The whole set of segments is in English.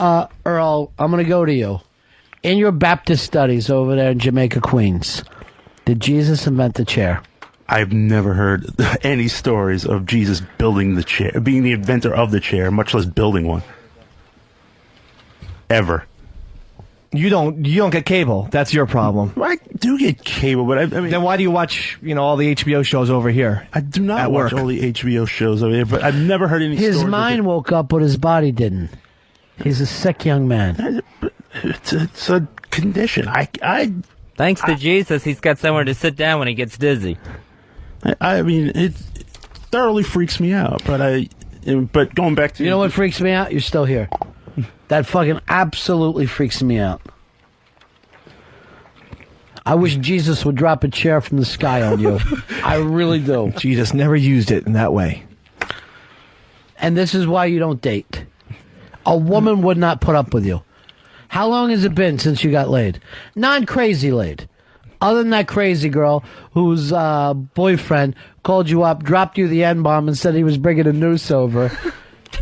Earl, I'm going to go to you. In your Baptist studies over there in Jamaica, Queens, did Jesus invent the chair? I've never heard any stories of Jesus building the chair, being the inventor of the chair, much less building one. Ever. You don't get cable. That's your problem. I do get cable, but I mean... Then why do you watch, all the HBO shows over here? I do not watch all the HBO shows over here, but I've never heard any stories. His mind woke up, but his body didn't. He's a sick young man. It's a condition. Thanks to Jesus, he's got somewhere to sit down when he gets dizzy. I mean, it thoroughly freaks me out, but going back to... You know what freaks me out? You're still here. That fucking absolutely freaks me out. I wish Jesus would drop a chair from the sky on you. I really do. Jesus never used it in that way. And this is why you don't date. A woman would not put up with you. How long has it been since you got laid? Non-crazy laid. Other than that crazy girl whose boyfriend called you up, dropped you the N-bomb, and said he was bringing a noose over.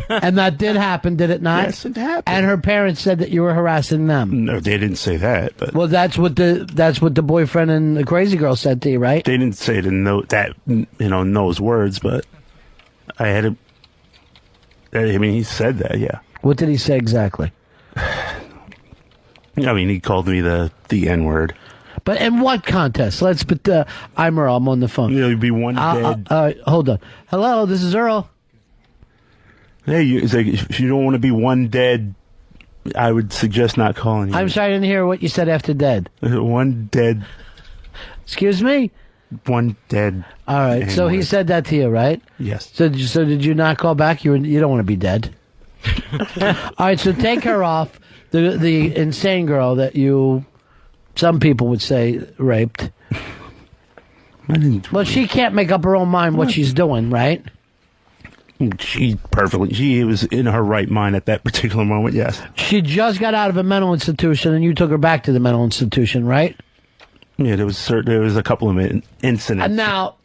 And that did happen, did it not? Yes, it happened. And her parents said that you were harassing them. No, they didn't say that. But well, that's what the boyfriend and the crazy girl said to you, right? They didn't say it in those words, but I had to... I mean, he said that, yeah. What did he say exactly? I mean, he called me the N-word. But in what contest? I'm Earl. I'm on the phone. You'd be one dead. Hold on. Hello, this is Earl. Hey, it's like, if you don't want to be one dead, I would suggest not calling you. I'm sorry, I didn't hear what you said after dead. One dead. Excuse me? One dead. All right, N-word. so he said that to you, right? Yes. So did you not call back? You don't want to be dead. All right, so take her off. The insane girl that some people would say raped. Well, she can't make up her own mind what she's doing, right? She was in her right mind at that particular moment, yes. She just got out of a mental institution, and you took her back to the mental institution, right? Yeah, there was a couple of incidents. And now,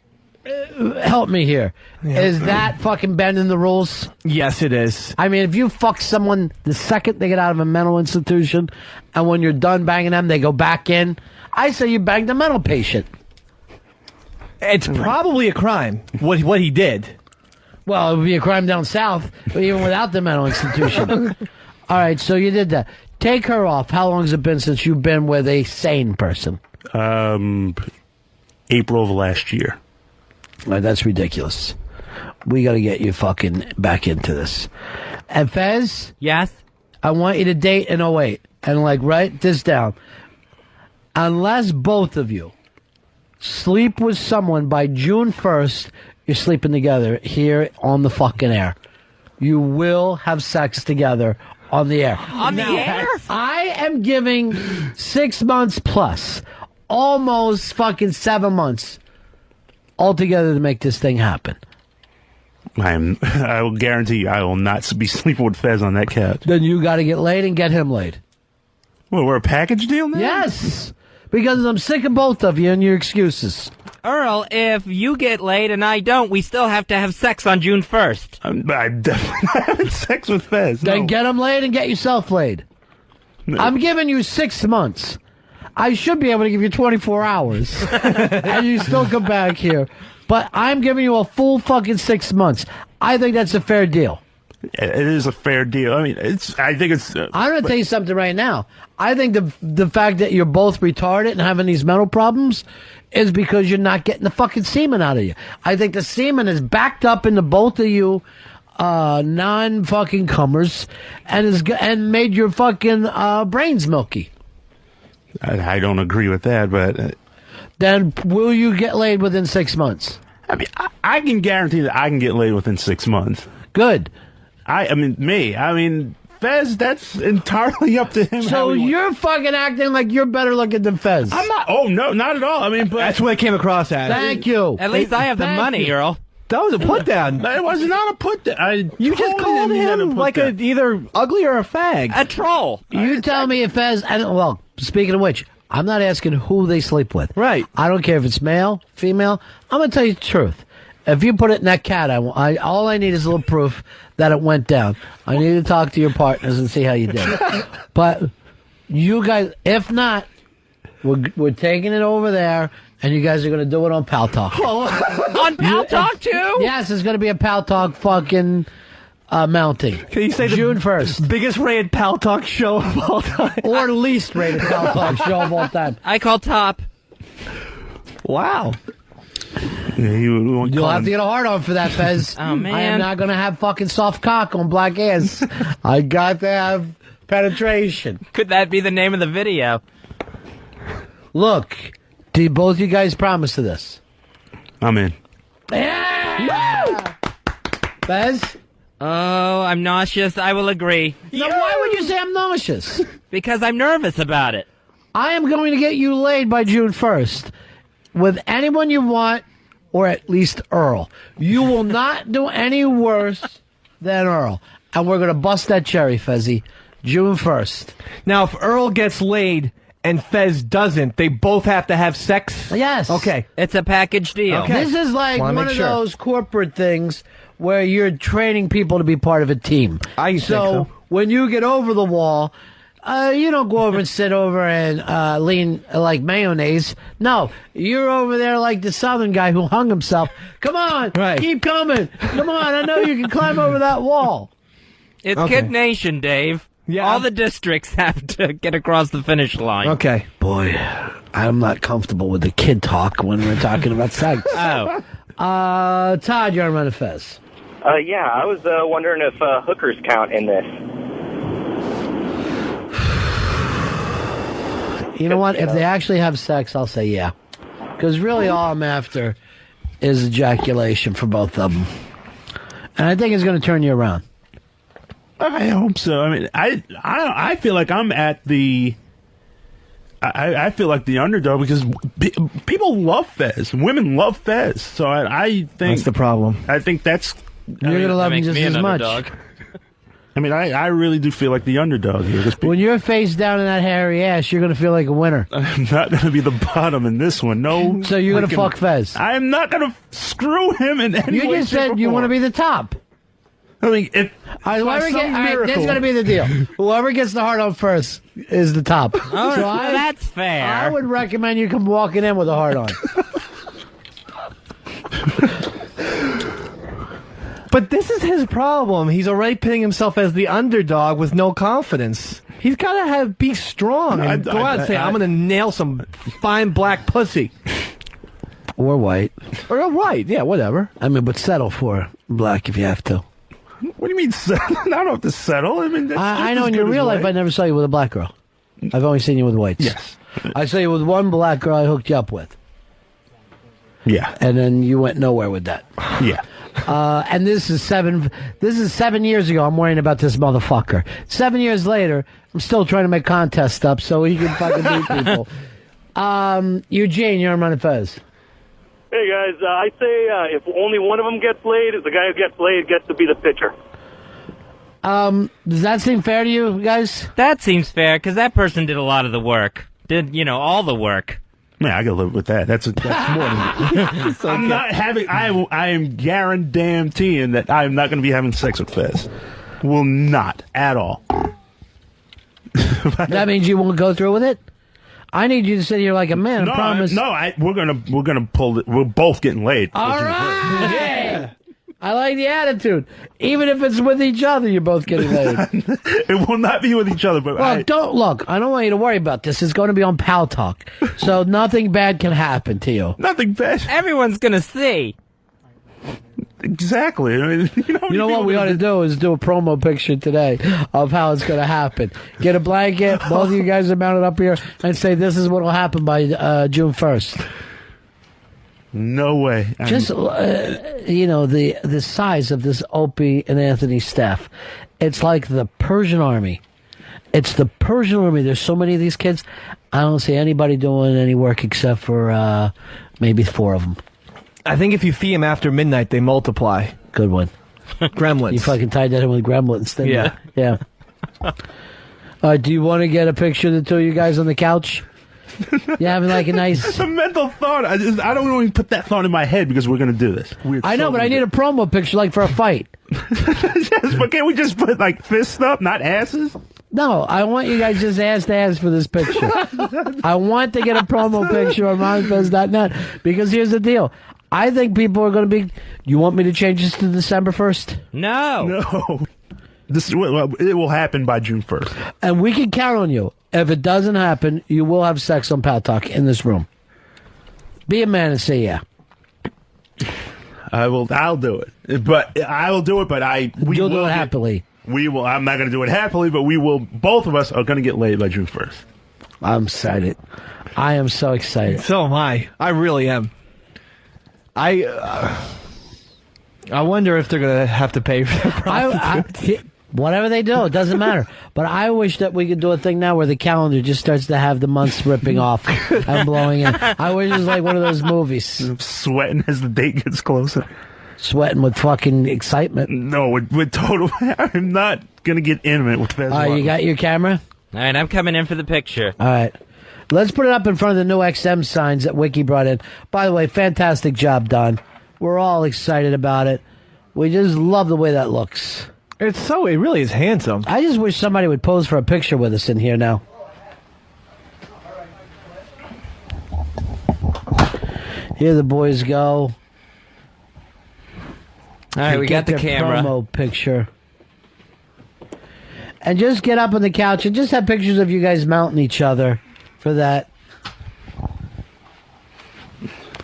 help me here. Yeah. Is that fucking bending the rules? Yes, it is. I mean, if you fuck someone the second they get out of a mental institution, and when you're done banging them, they go back in, I say you banged a mental patient. It's probably a crime, what he did. Well, it would be a crime down south, even without the mental institution. All right, so you did that. Take her off. How long has it been since you've been with a sane person? April of last year. Right, that's ridiculous. We got to get you fucking back into this. And Fez? Yes? I want you to date in 08. And, write this down. Unless both of you sleep with someone by June 1st, you're sleeping together here on the fucking air. You will have sex together on the air. On the air? I am giving 6 months plus, almost fucking 7 months altogether to make this thing happen. I will guarantee you I will not be sleeping with Fez on that couch. Then you got to get laid and get him laid. Well, we're a package deal now? Yes, because I'm sick of both of you and your excuses. Earl, if you get laid and I don't, we still have to have sex on June 1st. I'm definitely not having sex with Fez. Then no. get him laid and get yourself laid. No. I'm giving you 6 months. I should be able to give you 24 hours. And you still come back here. But I'm giving you a full fucking 6 months. I think that's a fair deal. It is a fair deal. I mean, I'm going to tell you something right now. I think the fact that you're both retarded and having these mental problems is because you're not getting the fucking semen out of you. I think the semen is backed up into both of you non-fucking cummers and made your fucking brains milky. I don't agree with that, but... Then will you get laid within 6 months? I mean, I can guarantee that I can get laid within 6 months. Good. I mean, Fez, that's entirely up to him. So you're fucking acting like you're better looking than Fez. I'm not. Oh, no, not at all. I mean, but that's what it came across as. Thank you. At least I have the money, Earl. That was a put down. It was not a put down. You just called him like either ugly or a fag. A troll. You tell me if Fez, well, speaking of which, I'm not asking who they sleep with. Right. I don't care if it's male, female. I'm going to tell you the truth. If you put it in that cat, all I need is a little proof that it went down. I need to talk to your partners and see how you did. But you guys, if not, we're taking it over there, and you guys are going to do it on Pal Talk. On Pal Talk, too? Yes, it's going to be a Pal Talk fucking mounting. Can you say June 1st. Biggest rated Pal Talk show of all time? Or least rated Pal Talk show of all time. I call top. Wow. Yeah, You'll have to get a hard on for that, Fez. Oh, man. I am not going to have fucking soft cock on black ass. I got to have penetration. Could that be the name of the video? Look, do both you guys promise to this? I'm in. Yeah! Fez? Oh, I'm nauseous. I will agree. Now, why would you say I'm nauseous? Because I'm nervous about it. I am going to get you laid by June 1st with anyone you want, or at least Earl. You will not do any worse than Earl. And we're going to bust that cherry, Fezzy. June 1st. Now, if Earl gets laid and Fez doesn't, they both have to have sex? Yes. Okay. It's a package deal. Okay. This is like Wanna one make of sure. those corporate things where you're training people to be part of a team. I think so. When you get over the wall, you don't go over and sit over and lean like mayonnaise. No, you're over there like the Southern guy who hung himself. Come on, Right. keep coming. Come on, I know you can climb over that wall. It's Okay. Kid Nation, Dave. Yeah. All the districts have to get across the finish line. Okay. Boy, I'm not comfortable with the kid talk when we're talking about sex. Oh. Todd, you're on Fez. Yeah, I was wondering if hookers count in this. You know what? If they actually have sex, I'll say yeah. Because really all I'm after is ejaculation for both of them. And I think it's going to turn you around. I hope so. I mean, I feel like I'm at the. I feel like the underdog because people love Fez. Women love Fez. So I think That's the problem. I think that's. You're going to love him makes just me an as much. underdog. I mean, I really do feel like the underdog here. When you're face down in that hairy ass, you're going to feel like a winner. I'm not going to be the bottom in this one. No. So you're going to freaking- fuck Fez. I'm not going to screw him in any You way. just said you want to be the top. I mean, if All right, by some this is miracle- going to be the deal. Whoever gets the hard on first is the top. Oh, So well, I- that's fair. I would recommend you come walking in with a hard on. But this is his problem. He's already pitting himself as the underdog with no confidence. He's got to be strong and go out and say, I'm going to nail some fine black pussy. Or white. Or white, yeah, whatever. I mean, but settle for black if you have to. What do you mean settle? I don't have to settle. I mean, that's I know just in as your good real as life, white. I never saw you with a black girl. I've only seen you with whites. Yes. I saw you with one black girl I hooked you up with. Yeah. And then you went nowhere with that. Yeah. And this is 7 years ago. I'm worrying about this motherfucker. 7 years later, I'm still trying to make contests up so he can fucking beat people. Eugene, you're on Running Fez. Hey, guys, I say if only one of them gets laid, the guy who gets laid gets to be the pitcher. Does that seem fair to you guys? That seems fair, because that person did a lot of the work. Did, all the work. Yeah, I gotta live with that. That's more than. I'm not having. I am guaranteeing that I am not going to be having sex with Fez. Will not at all. That means you won't go through with it? I need you to sit here like a man and promise. We're gonna pull it. We're both getting laid. All right. Yeah. I like the attitude. Even if it's with each other, you're both getting laid. It will not be with each other. But Well, I don't want you to worry about this. It's going to be on Pal Talk. So nothing bad can happen to you. nothing bad. Everyone's going to see. Exactly. I mean, You know what we ought to do is do a promo picture today of how it's going to happen. Get a blanket, both of you guys are mounted up here, and say this is what will happen by June 1st. No way. Just, the size of this Opie and Anthony staff. It's like the Persian army. It's the Persian army. There's so many of these kids. I don't see anybody doing any work except for maybe 4 of them. I think if you feed them after midnight, they multiply. Good one. Gremlins. You fucking tied that in with gremlins, didn't Yeah. you? Yeah. Do you want to get a picture of the two of you guys on the couch? You having like a nice... It's a mental thought. I don't even put that thought in my head because we're going to do this. I know, but I need a promo picture like for a fight. Yes, but can't we just put like fists up, not asses? No, I want you guys just ass to ass for this picture. I want to get a promo picture on RonnieFez.net because here's the deal. I think people are going to be... You want me to change this to December 1st? No. It will happen by June 1st. And we can count on you. If it doesn't happen, you will have sex on Pal Talk in this room. Be a man and say yeah. I'll do it. But I will do it, but You'll do it happily. We will. I'm not going to do it happily, but we will. Both of us are going to get laid by June 1st. I'm excited. I am so excited. So am I. I really am. I wonder if they're going to have to pay for the prostitutes. Whatever they do, it doesn't matter. But I wish that we could do a thing now where the calendar just starts to have the months ripping off and blowing in. I wish it was like one of those movies. I'm sweating as the date gets closer. Sweating with fucking excitement. No, with total... I'm not going to get intimate with Fez. You got your camera? All right, I'm coming in for the picture. All right. Let's put it up in front of the new XM signs that Wiki brought in. By the way, fantastic job, Don. We're all excited about it. We just love the way that looks. It really is handsome. I just wish somebody would pose for a picture with us in here now. Here the boys go. All right, we got the camera. Promo picture. And just get up on the couch and just have pictures of you guys mounting each other for that.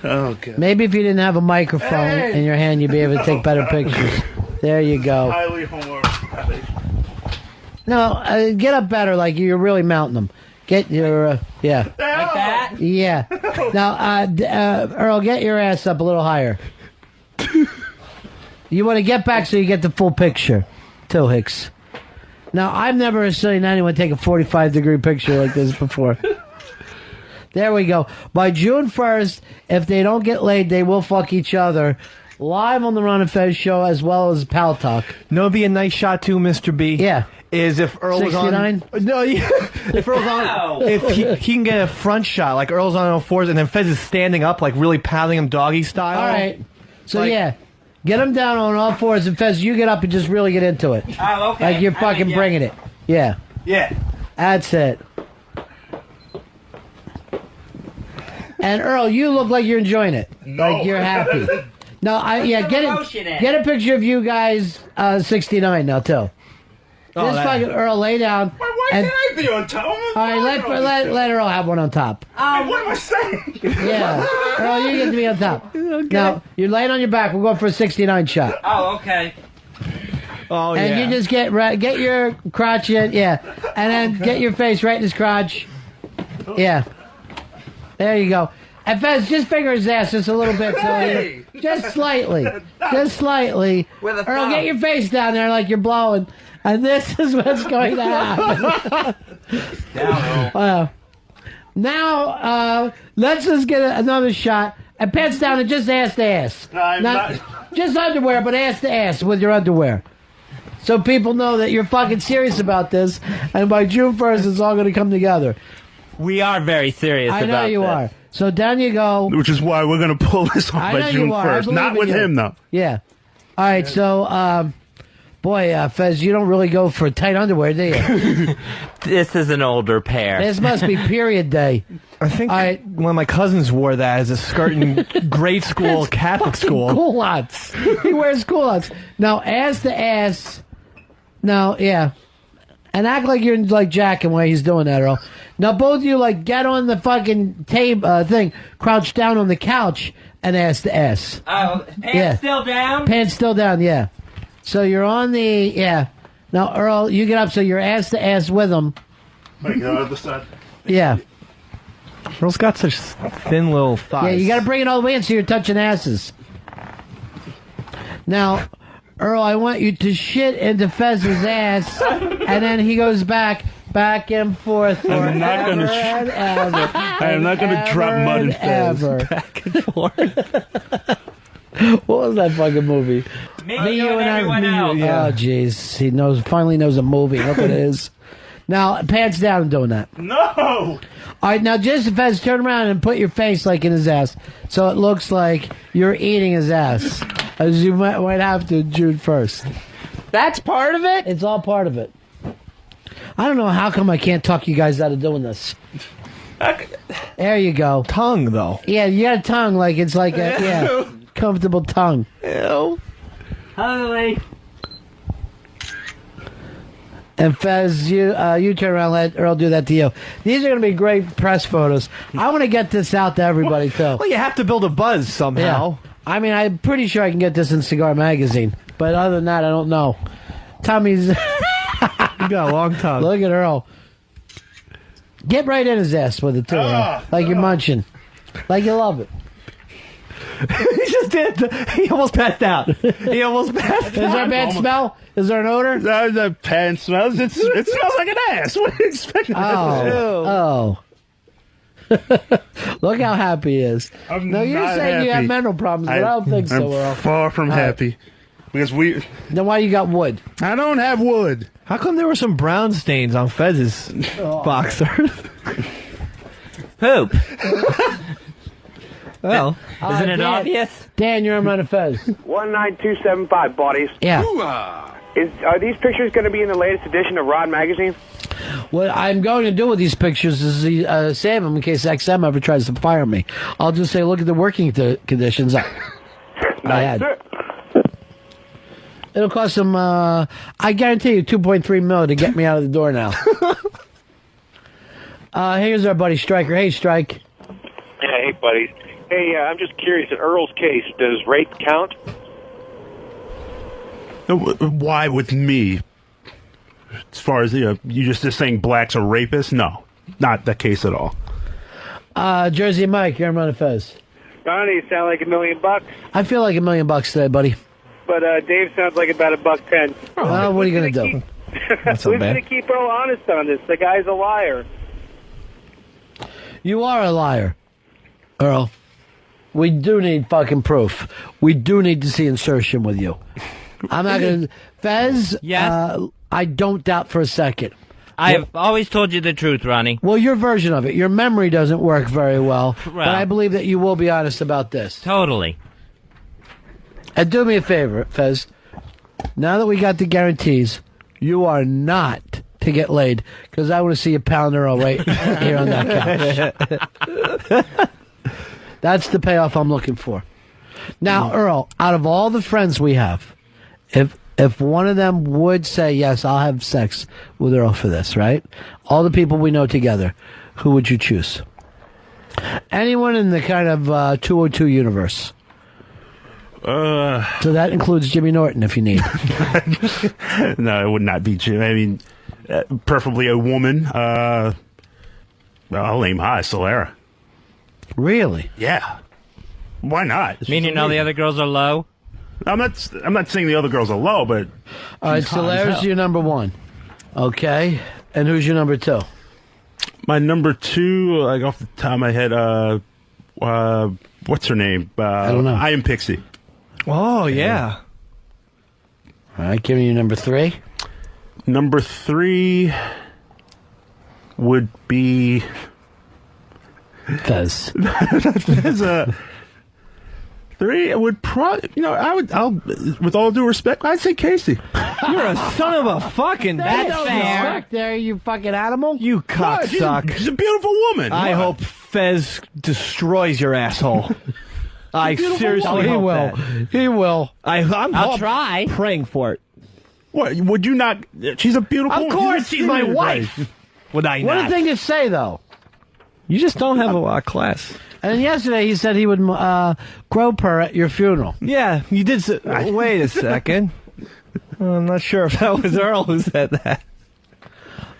Oh, God. Maybe if you didn't have a microphone in your hand, you'd be able to take better pictures. There you go. Highly homework. No, get up better, like you're really mounting them. Get your, yeah. Like that? Yeah. Now, Earl, get your ass up a little higher. You want to get back so you get the full picture, too, Hicks. Now, I've never seen anyone take a 45-degree picture like this before. There we go. By June 1st, if they don't get laid, they will fuck each other. Live on the Ron and Fez show as well as Pal Talk. No, it'd be a nice shot too, Mr. B. Yeah. Is if Earl 69? was on... No, yeah. If Earl's on... If he can get a front shot, like Earl's on all fours, and then Fez is standing up, like really pounding him doggy style. All right. So, yeah. Get him down on all fours, and Fez, you get up and just really get into it. Oh, okay. Like you're fucking bringing it. Yeah. Yeah. That's it. And Earl, you look like you're enjoying it. No. Like you're happy. No, get a picture of you guys 69 now too. Just fucking Earl, lay down. Why can't I be on top? All right, let Earl have one on top. What am I saying? Yeah, Earl, you get to be on top. Okay. Now you're laying on your back. We're going for a 69 shot. Oh, okay. Oh, and you just get your crotch in, yeah, and then get your face right in his crotch. Yeah, there you go. And Fez, just finger his ass just a little bit, so just slightly. With a Earl, thumb. get your face down there like you're blowing. And this is what's going to happen. Now, let's just get another shot. And pants down and just ass to ass. Not just underwear, but ass to ass with your underwear. So people know that you're fucking serious about this. And by June 1st, it's all going to come together. We are very serious about this. I know you are. So down you go. Which is why we're going to pull this off by June 1st. Not with him, though. Yeah. All right, so, boy, Fez, you don't really go for tight underwear, do you? This is an older pair. This must be period day. I think one of my cousins wore that as a skirt in grade school, Catholic school. Culottes. He wears culottes. Now, ass to ass. Now, yeah. And act like you're like jacking while he's doing that, Earl. Now, both of you, like, get on the fucking thing, crouch down on the couch, and ass to ass. Oh, pants still down? Pants still down, yeah. So you're on the, Now, Earl, you get up so you're ass to ass with him. Like the other side? Yeah. Earl's got such thin little thighs. Yeah, you got to bring it all the way in so you're touching asses. Now, Earl, I want you to shit into Fez's ass, and then he goes back and forth I'm not going to and ever. I am not going to drop mud in Fez. back and forth. What was that fucking movie? Me, you, and everyone else. Oh, jeez. He finally knows a movie. Look what it is. Now, pants down doing that. No! All right, now just Fez, turn around and put your face like in his ass, so it looks like you're eating his ass, as you might have to June 1st. That's part of it? It's all part of it. I don't know how come I can't talk you guys out of doing this. There you go. Tongue, though. Yeah, you got a tongue like it's like a comfortable tongue. Ew. Holy. And Fez, you turn around and let Earl do that to you. These are going to be great press photos. I want to get this out to everybody, too. Well, you have to build a buzz somehow. Yeah. I mean, I'm pretty sure I can get this in Cigar Magazine. But other than that, I don't know. Tommy's... You got a long tongue. Look at Earl. Get right in his ass with it, too. Like you're munching. Like you love it. He just did. He almost passed out. He almost passed Is there a bad smell? Is there an odor? The pan smells. It smells like an ass. What do you expect? Oh. Look how happy he is. I'm no, you're not saying happy. you have mental problems, but I don't think so, I'm Earl. far from happy. Because Then why you got wood? I don't have wood. How come there were some brown stains on Fez's boxers? Poop. Well, Isn't it Dan, obvious? Dan, you're on Run of Fez. 19275, buddies. Yeah. Are these pictures going to be in the latest edition of Rod Magazine? What I'm going to do with these pictures is save them in case XM ever tries to fire me. I'll just say, look at the working conditions I had. Sir. It'll cost them, I guarantee you, $2.3 million to get me out of the door now. Here's our buddy Stryker. Hey, Strike. Yeah, hey, buddies. Hey, I'm just curious, in Earl's case, does rape count? Why with me? As far as, you just saying blacks are rapists? No, not the case at all. Jersey Mike, you're on Run of Fez. Ronnie, you sound like $1 million, I feel like $1 million today, buddy. but Dave sounds like about $1.10. What are you going to do? That's so Who's bad. going to keep Earl honest on this? The guy's a liar. You are a liar, Earl. We do need fucking proof. We do need to see insertion with you. I'm not going to... Fez, Yes? I don't doubt for a second. I have always told you the truth, Ronnie. Well, your version of it. Your memory doesn't work very well. But I believe that you will be honest about this. Totally. And do me a favor, Fez. Now that we got the guarantees, you are not to get laid, because I want to see you pound Earl right here on that couch. That's the payoff I'm looking for. Now, Earl, out of all the friends we have, if one of them would say, yes, I'll have sex with Earl for this, right? All the people we know together, who would you choose? Anyone in the kind of 202 universe. So that includes Jimmy Norton, if you need. No, it would not be Jim. I mean, preferably a woman. Well, I'll aim high, Solera. Really? Yeah. Why not? Meaning all the other girls are low? I'm not saying the other girls are low, but All right, she's so hot as there's hell. your number one. Okay. And who's your number two? My number two, like off the top of my head, what's her name? I don't know. I Am Pixie. Oh, yeah. All right, give me your number three. Number three would be Fez. there's a three. It would probably, I'll with all due respect, I'd say Casey. You're a son of a fucking That's bitch. fair. Back there, you fucking animal. You What? cocksuck. She's a beautiful woman. I What? hope Fez destroys your asshole. I seriously Oh, he hope will. that. He will. I'll try. Praying for it. What would you not? She's a beautiful. Of woman. course, she's my wife. Would I What a not? thing to say, though. You just don't have a lot of class. And yesterday he said he would grope her at your funeral. Yeah, you did. Wait a second. I'm not sure if that was Earl who said that.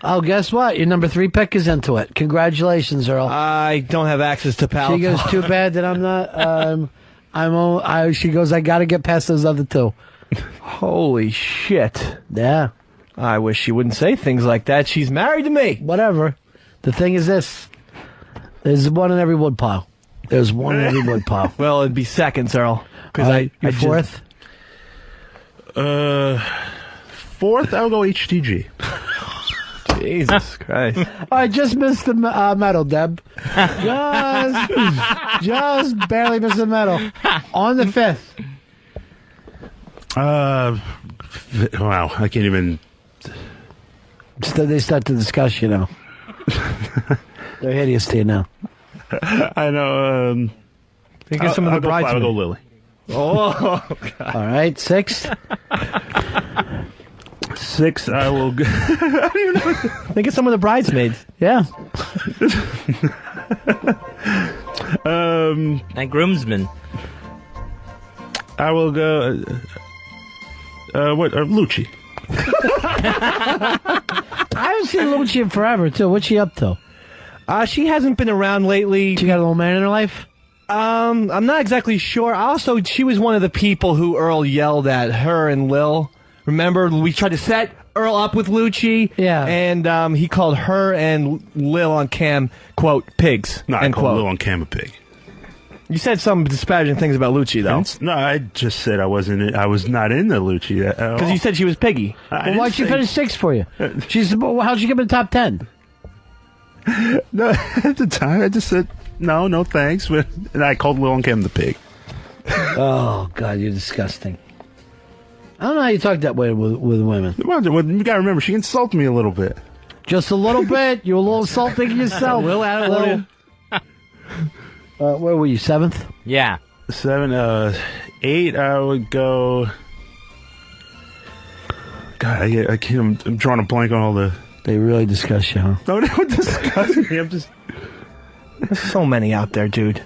Oh, guess what? Your number three pick is into it. Congratulations, Earl. I don't have access to Payoff. She goes, too bad that I'm not. She goes, I got to get past those other two. Holy shit. Yeah. I wish she wouldn't say things like that. She's married to me. Whatever. The thing is this. There's one in every woodpile. There's one in every woodpile. Well, it'd be seconds, Earl. All right, your fourth? Fourth, I'll go HTG. Jesus Christ. I just missed the medal, Deb. Just barely missed the medal. On the 5th. Wow, I can't even. So they start to discuss, you know. They're hideous to you now. I know. Think of some of the bridesmaids. I'll go Lily. Oh, God. All right, 6th. 6, I will go. I don't even know. Think of some of the bridesmaids. Yeah. And groomsmen. I will go. Lucci. I haven't seen Lucci in forever, too. What's she up to? She hasn't been around lately. She got a little man in her life? I'm not exactly sure. Also, she was one of the people who Earl yelled at, her and Lil. Remember, we tried to set Earl up with Lucci? Yeah. And he called her and Lil on cam, quote, pigs. No, I end called quote. Lil on cam a pig. You said some disparaging things about Lucci, though. No, I just said I was not into Lucci. Because you said she was piggy. Well, why'd she finish 6th for you? How'd she get in the top 10? No, at the time, I just said, no thanks. And I called Lil on cam the pig. Oh, God, you're disgusting. I don't know how you talk that way with women. Well, you gotta remember, she insulted me a little bit. Just a little bit. You're a little insulting yourself. Where were you, 7th? Yeah. 7, 8, I would go. God, I can't. I'm drawing a blank on all the. They really discuss you, huh? No, they don't discuss me. I'm just. There's so many out there, dude.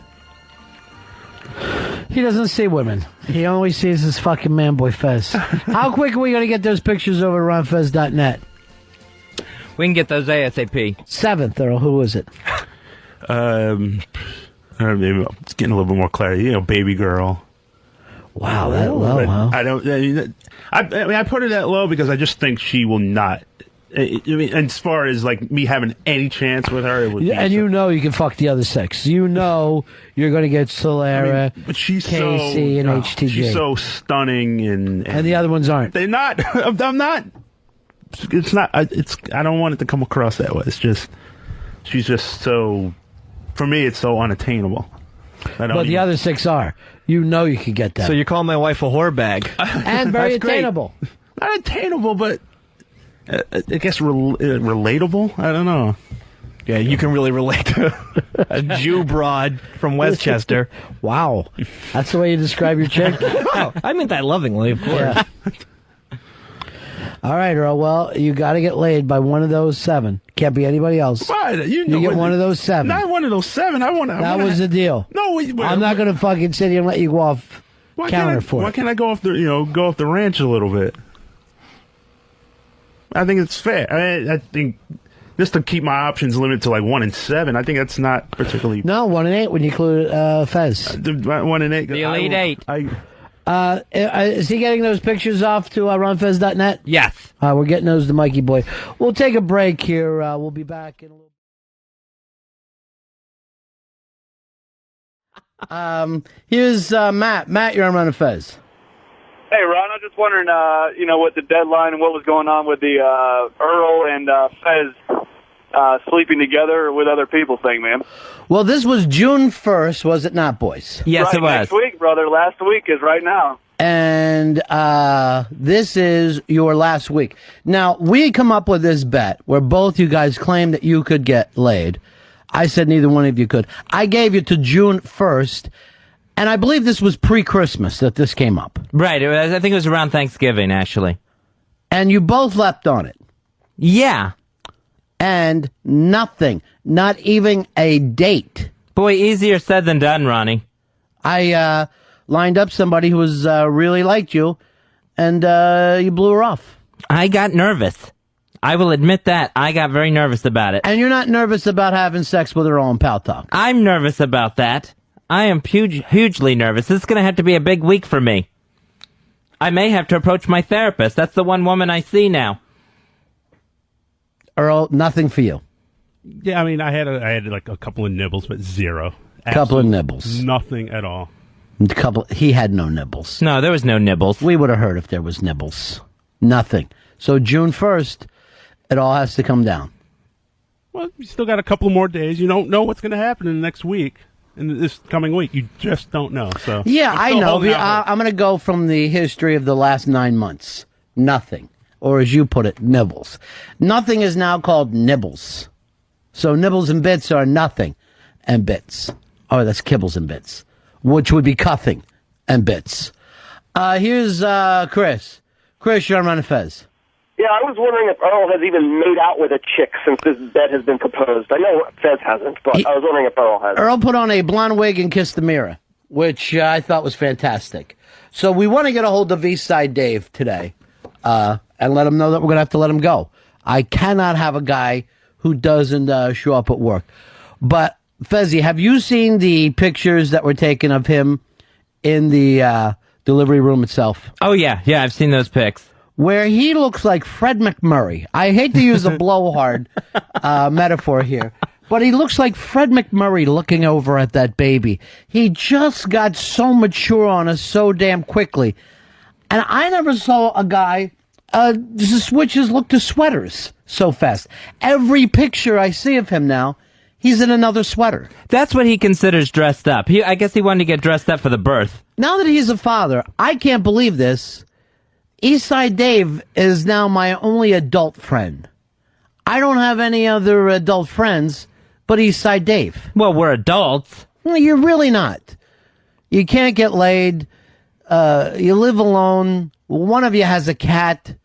He doesn't see women. He only sees his fucking man boy Fez. How quick are we going to get those pictures over at ronfez.net? We can get those ASAP. 7th, Earl. Who is it? Maybe it's getting a little bit more clarity. You know, baby girl. Wow, that low, huh? I don't. I mean, I put her that low because I just think she will not. I mean, as far as like me having any chance with her, it would. And you know you can fuck the other 6. You know you're going to get Solera, but she's Casey, and HTG. She's so stunning, and the other ones aren't. They're not. I'm not. It's not. It's. I don't want it to come across that way. It's just. She's just so. For me, it's so unattainable. But the other 6 are. You know you could get that. So you're calling my wife a whore bag. And very attainable. Not attainable, but I guess relatable? I don't know. Yeah, you can really relate to a Jew broad from Westchester. Wow. That's the way you describe your chick? Oh, I meant that lovingly, of course. Yeah. All right, Earl. Well, you got to get laid by one of those 7. Can't be anybody else. Right. You get one of those 7. Not one of those 7. That was the deal. No, wait, I'm not going to fucking sit here and let you go off counter for it. Why can't I go off the ranch a little bit? I think it's fair. I think just to keep my options limited to like 1 and 7. I think that's not particularly. No, 1 and 8 when you include Fez. 1 and 8. The Elite 8. Is he getting those pictures off to ronfez.net? Yes. We're getting those to Mikey Boy. We'll take a break here. We'll be back in a little. Here's Matt. Matt, you're on Ron Fez. Hey, Ron, I was just wondering, what the deadline and what was going on with the Earl and Fez sleeping together with other people thing, man. Well, this was June 1st, was it not, boys? Yes, right, it was. Next week, brother. Last week is right now. And this is your last week. Now, we come up with this bet where both you guys claimed that you could get laid. I said neither one of you could. I gave you to June 1st, and I believe this was pre-Christmas that this came up. Right. I think it was around Thanksgiving, actually. And you both leapt on it. Yeah. And nothing. Not even a date. Boy, easier said than done, Ronnie. I lined up somebody who was really liked you, and you blew her off. I got nervous. I will admit that. I got very nervous about it. And you're not nervous about having sex with her on Pal Talk. I'm nervous about that. I am hugely nervous. This is going to have to be a big week for me. I may have to approach my therapist. That's the one woman I see now. Earl, nothing for you. Yeah, I mean, I had like a couple of nibbles, but zero. Couple of nibbles. Nothing at all. He had no nibbles. No, there was no nibbles. We would have heard if there was nibbles. Nothing. So June 1st, It all has to come down. Well, you still got a couple more days. You don't know what's going to happen in the next week, in this coming week. You just don't know. So yeah, I know. holding out hope. I'm going to go from the history of the last 9 months. Nothing. Or as you put it, nibbles. Nothing is now called nibbles. So nibbles and bits are nothing and bits. Oh, that's kibbles and bits, which would be cuffing and bits. Here's Chris. Chris, you're on Ronnie Fez. Yeah, I was wondering if Earl has even made out with a chick since this bet has been proposed. I know Fez hasn't, but I was wondering if Earl has. Earl put on a blonde wig and kissed the mirror, which I thought was fantastic. So we want to get a hold of Eastside Dave today and let him know that we're going to have to let him go. I cannot have a guy who doesn't show up at work. But, Fezzy, have you seen the pictures that were taken of him in the delivery room itself? Oh, yeah. Yeah, I've seen those pics. Where he looks like Fred McMurray. I hate to use a blowhard metaphor here, but he looks like Fred McMurray looking over at that baby. He just got so mature on us so damn quickly. And I never saw a guy switch his look to sweaters so fast. Every picture I see of him now, he's in another sweater. That's what he considers dressed up. I guess he wanted to get dressed up for the birth. Now that he's a father, I can't believe this. Eastside Dave is now my only adult friend. I don't have any other adult friends but Eastside Dave. Well, we're adults. Well, you're really not. You can't get laid. You live alone. One of you has a cat.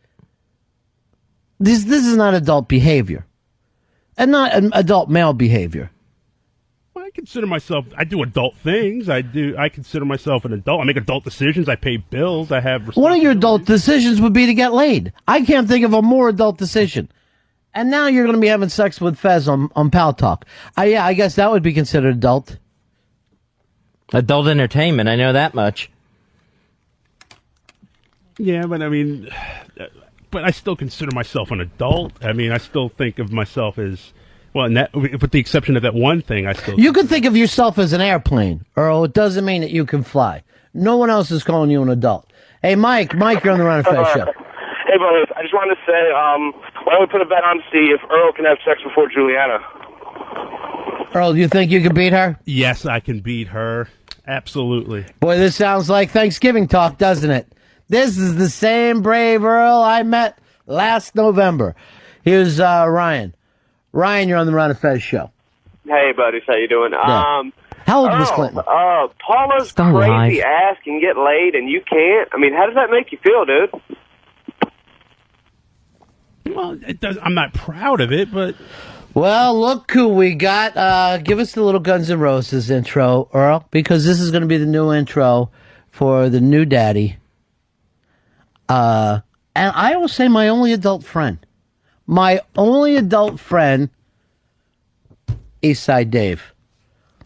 This is not adult behavior. And not adult male behavior. Well, I consider myself, I do adult things. I consider myself an adult. I make adult decisions. I pay bills. I have One of your adult decisions would be to get laid. I can't think of a more adult decision. And now you're going to be having sex with Fez on Pal Talk. Yeah, I guess that would be considered adult. Adult entertainment, I know that much. Yeah, but I mean, but I still consider myself an adult. I mean, I still think of myself as, well, with the exception of that one thing, I still... You could think of yourself as an airplane, Earl. It doesn't mean that you can fly. No one else is calling you an adult. Hey, Mike, you're on the Ron Fez show. Hey, brothers, I just wanted to say, why don't we put a bet on to see if Earl can have sex before Juliana? Earl, do you think you can beat her? Yes, I can beat her. Absolutely. Boy, this sounds like Thanksgiving talk, doesn't it? This is the same brave Earl I met last November. Here's Ryan. Ryan, you're on the Ron Fez show. Hey, buddies, how you doing? Yeah. How old is Miss Clinton? Paula's Still alive. crazy ass can get laid and you can't. I mean, how does that make you feel, dude? Well, it does. I'm not proud of it, but... Well, look who we got. Give us the little Guns N' Roses intro, Earl, because this is going to be the new intro for the new daddy. And I will say my only adult friend. My only adult friend, Eastside Dave.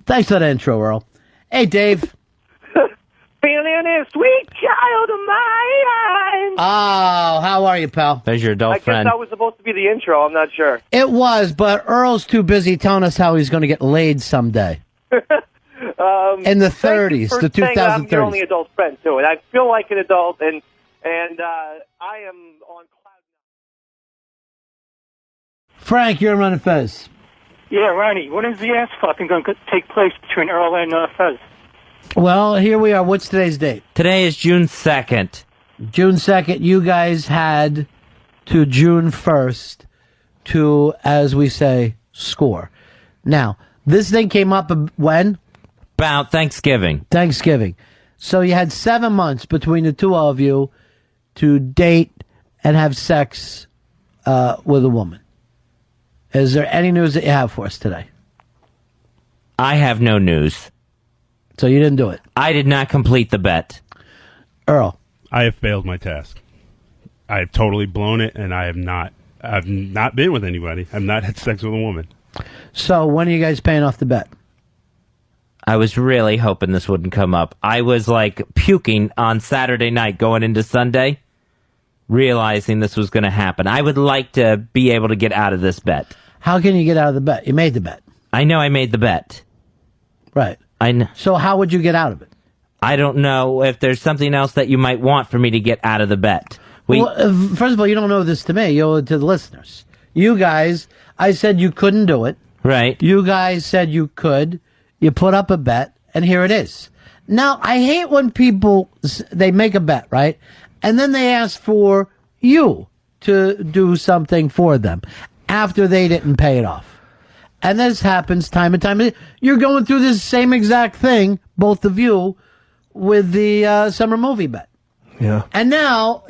Thanks for that intro, Earl. Hey, Dave. Feeling a sweet child of mine. Oh, how are you, pal? There's your adult I friend. guess that was supposed to be the intro. I'm not sure. It was, but Earl's too busy telling us how he's going to get laid someday. In the 30s, the 2030s. I'm your only adult friend, too, and I feel like an adult, and I am on cloud nine. Frank, you're running Fez. Yeah, Ronnie, when is the ass fucking going to take place between Earl and Fez? Well, here we are. What's today's date? Today is June 2nd. June 2nd, you guys had to June 1st to, as we say, score. Now, this thing came up when? About Thanksgiving. Thanksgiving. So you had 7 months between the two of you to date and have sex with a woman. Is there any news that you have for us today? I have no news. So you didn't do it? I did not complete the bet. Earl? I have failed my task. I have totally blown it, and I've not been with anybody. I've not had sex with a woman. So when are you guys paying off the bet? I was really hoping this wouldn't come up. I was like puking on Saturday night going into Sunday, realizing this was going to happen. I would like to be able to get out of this bet. How can you get out of the bet? You made the bet. I know I made the bet. Right. So how would you get out of it? I don't know if there's something else that you might want for me to get out of the bet. Well, first of all, you don't know this to me. You owe it to the listeners. You guys, I said you couldn't do it. Right. You guys said you could. You put up a bet, and here it is. Now, I hate when people, they make a bet, right? And then they ask for you to do something for them after they didn't pay it off. And this happens time and time. You're going through this same exact thing, both of you, with the summer movie bet. Yeah. And now,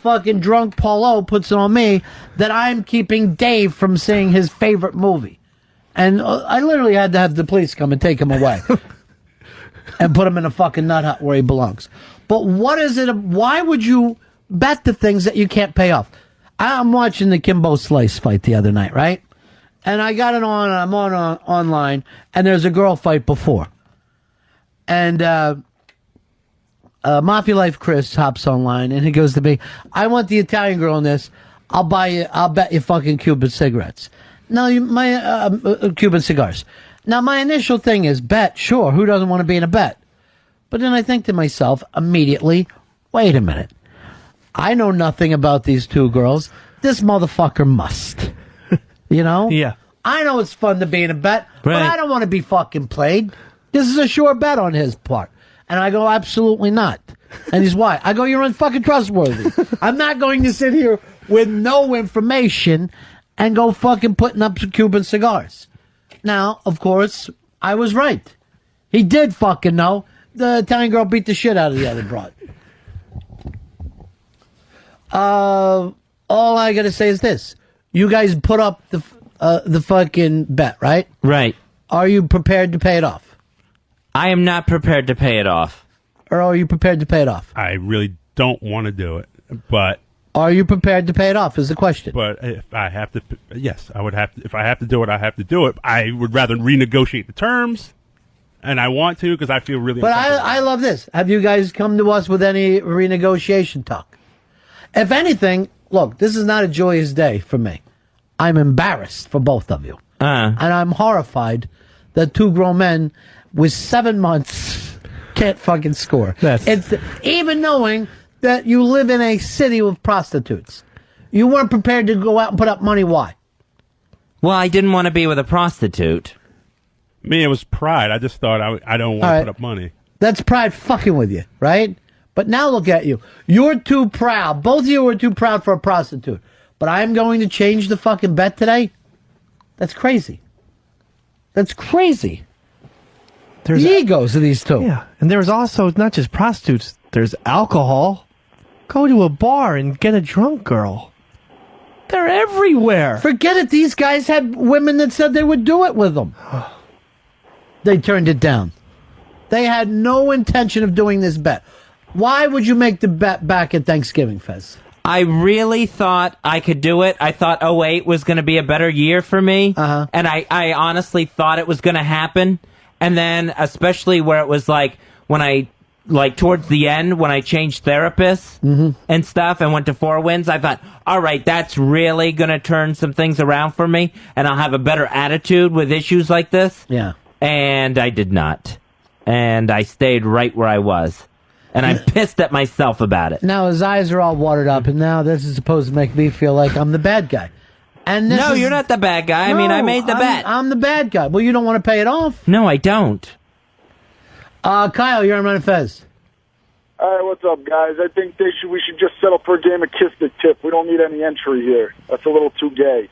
fucking drunk Paulo puts it on me that I'm keeping Dave from seeing his favorite movie. And I literally had to have the police come and take him away. And put him in a fucking nut hut where he belongs. But what is it? Why would you bet the things that you can't pay off? I'm watching the Kimbo Slice fight the other night, right? And I got it on, I'm on online, and there's a girl fight before. And Mafia Life Chris hops online, and he goes to me, I want the Italian girl in this. I'll bet you fucking Cuban cigarettes. Now, Cuban cigars. Now, my initial thing is bet, sure, who doesn't want to be in a bet? But then I think to myself immediately, wait a minute. I know nothing about these two girls. This motherfucker must. Yeah. I know it's fun to be in a bet, but Right. I don't want to be fucking played. This is a sure bet on his part. And I go, absolutely not. And he's, why? I go, you're unfucking trustworthy. I'm not going to sit here with no information and go fucking putting up some Cuban cigars. Now, of course, I was right. He did fucking know. The Italian girl beat the shit out of the other broad. All I gotta say is this. You guys put up the fucking bet, right? Right. Are you prepared to pay it off? I am not prepared to pay it off. Or are you prepared to pay it off? I really don't want to do it, but Are you prepared to pay it off is the question. But if I have to, yes, I would have to. If I have to do it, I have to do it. I would rather renegotiate the terms, and I want to because I feel really. But I love this. Have you guys come to us with any renegotiation talk? If anything, look, this is not a joyous day for me. I'm embarrassed for both of you. And I'm horrified that two grown men with 7 months can't fucking score. It's even knowing that you live in a city with prostitutes. You weren't prepared to go out and put up money. Why? Well, I didn't want to be with a prostitute. Me, it was pride. I just thought I don't want to put up money. That's pride fucking with you, right? But now look at you. You're too proud. Both of you are too proud for a prostitute. But I'm going to change the fucking bet today? That's crazy. That's crazy. There's the egos of these two. Yeah, and there's also not just prostitutes. There's alcohol. Go to a bar and get a drunk girl. They're everywhere. Forget it. These guys had women that said they would do it with them. They turned it down. They had no intention of doing this bet. Why would you make the bet back at Thanksgiving, Fez? I really thought I could do it. I thought 08 was going to be a better year for me. And I honestly thought it was going to happen. And then, especially where it was like, when I, like, towards the end, when I changed therapists and stuff and went to 4 Winds, I thought, all right, that's really going to turn some things around for me. And I'll have a better attitude with issues like this. Yeah. And I did not. And I stayed right where I was. And I'm pissed at myself about it. Now his eyes are all watered up, and now this is supposed to make me feel like I'm the bad guy. And this No, you're not the bad guy. I mean, I made the bet. I'm the bad guy. Well, you don't want to pay it off. No, I don't. Kyle, you're on Ronnie Fez. All right, what's up, guys? I think we should just settle for a game of kiss the tip. We don't need any entry here. That's a little too gay.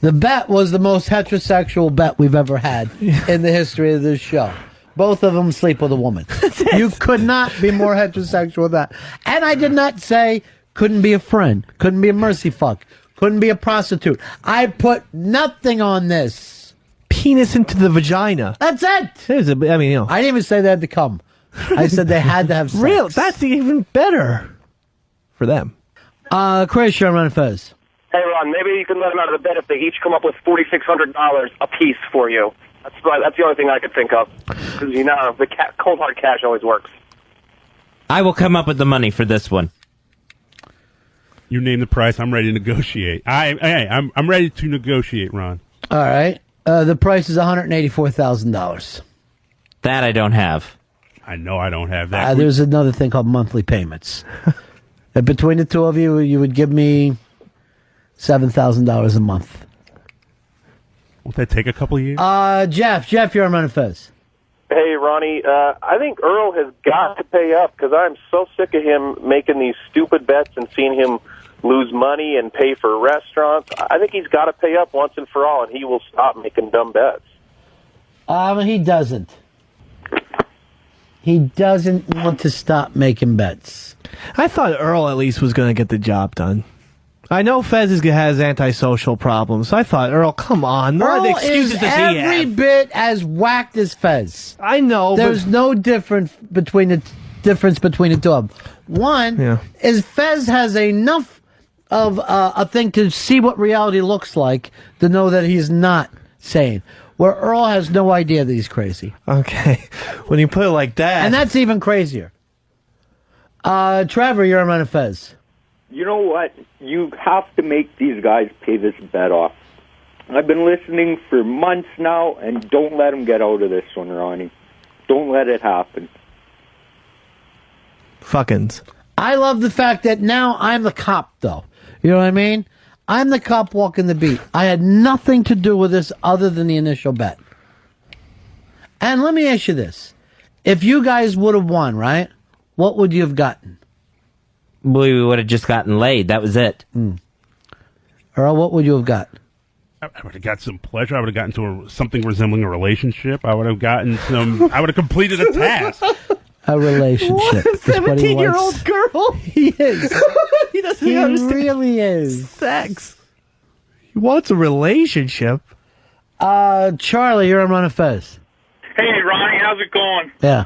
The bet was the most heterosexual bet we've ever had in the history of this show. Both of them sleep with a woman. You could not be more heterosexual than that. And I did not say couldn't be a friend, couldn't be a mercy fuck, couldn't be a prostitute. I put nothing on this. Penis into the vagina. That's it. I didn't even say they had to come. I said they had to have sex. Real? That's even better for them. Chris, you're on Ronnie Fez. Hey, Ron, maybe you can let them out of the bed if they each come up with $4,600 a piece for you. That's the only thing I could think of. Because, the cold hard cash always works. I will come up with the money for this one. You name the price. I'm ready to negotiate. I'm ready to negotiate, Ron. All right. The price is $184,000. That I don't have. I know I don't have that. There's another thing called monthly payments. And between the two of you, you would give me $7,000 a month. Won't that take a couple of years? Jeff, you're on Ronnie Fez. Hey, Ronnie, I think Earl has got to pay up because I'm so sick of him making these stupid bets and seeing him lose money and pay for restaurants. I think he's got to pay up once and for all, and he will stop making dumb bets. He doesn't. He doesn't want to stop making bets. I thought Earl at least was going to get the job done. I know Fez has antisocial problems. I thought, Earl, come on. What Earl excuses is does he every have? bit as whacked as Fez. I know, There's no difference between the two of them. One is Fez has enough of a thing to see what reality looks like to know that he's not sane. Where Earl has no idea that he's crazy. Okay. When you put it like that. And that's even crazier. Trevor, you're on Fez. You know what? You have to make these guys pay this bet off. I've been listening for months now, and don't let them get out of this one, Ronnie. Don't let it happen. Fuckins. I love the fact that now I'm the cop, though. You know what I mean? I'm the cop walking the beat. I had nothing to do with this other than the initial bet. And let me ask you this. If you guys would have won, right, what would you have gotten? We would have just gotten laid. That was it. Earl, what would you have got? I would have got some pleasure. I would have gotten to something resembling a relationship. I would have gotten some. I would have completed a task. A relationship. What a 17-year-old girl. He is. He doesn't He understand really is. sex. He wants a relationship. Charlie, you're on Ron Fez. Hey, Ronnie, how's it going? Yeah.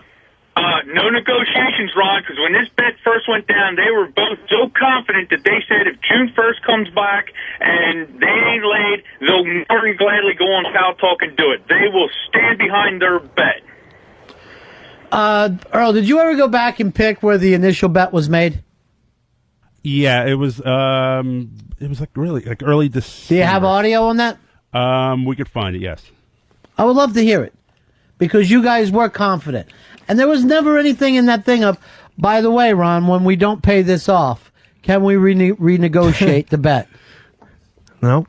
No negotiations, Ron, because when this bet first went down, they were both so confident that they said if June 1st comes back and they ain't laid, they'll more than gladly go on Foul Talk and do it. They will stand behind their bet. Earl, did you ever go back and pick where the initial bet was made? Yeah, it was like early December. Do you have audio on that? We could find it, yes. I would love to hear it because you guys were confident. And there was never anything in that thing of, by the way, Ron, when we don't pay this off, can we renegotiate the bet? No.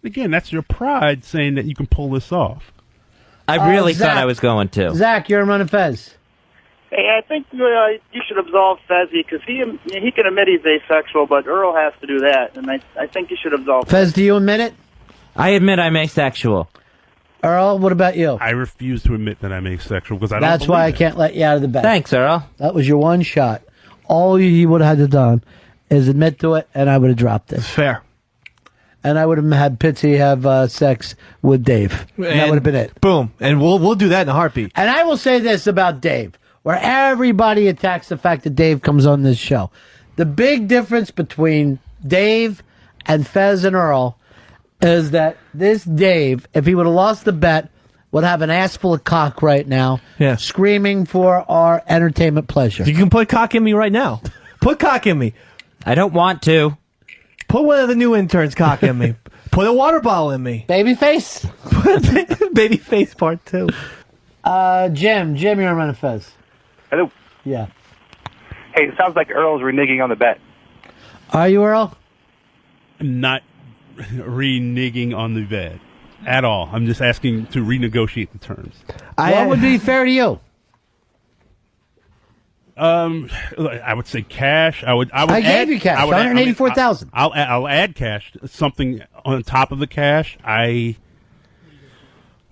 Again, that's your pride saying that you can pull this off. I really Zach, thought I was going to. Zach, you're on Ron Fez. Hey, I think you should absolve Fezzy because he can admit he's asexual, but Earl has to do that, and I think you should absolve Fez, do you admit it? I admit I'm asexual. Earl, what about you? I refuse to admit that I'm asexual because I don't That's why I believe it. can't let you out of the bet. Thanks, Earl. That was your one shot. All he would have had to done is admit to it, and I would have dropped it. Fair. And I would have had Pitsy have sex with Dave. And that would have been it. Boom. And we'll do that in a heartbeat. And I will say this about Dave, where everybody attacks the fact that Dave comes on this show. The big difference between Dave and Fez and Earl is that this Dave, if he would have lost the bet, would have an ass full of cock right now, screaming for our entertainment pleasure. You can put cock in me right now. Put cock in me. I don't want to. Put one of the new interns cock in me. Put a water bottle in me. Babyface? Babyface part 2. Jim, you're on Run Fez. Hello. Yeah. Hey, it sounds like Earl's reneging on the bet. Are you, Earl? Not reneging on the bet at all. I'm just asking to renegotiate the terms. What would be fair to you? I would say cash. I gave you cash. $184,000. I'll add cash. Something on top of the cash. I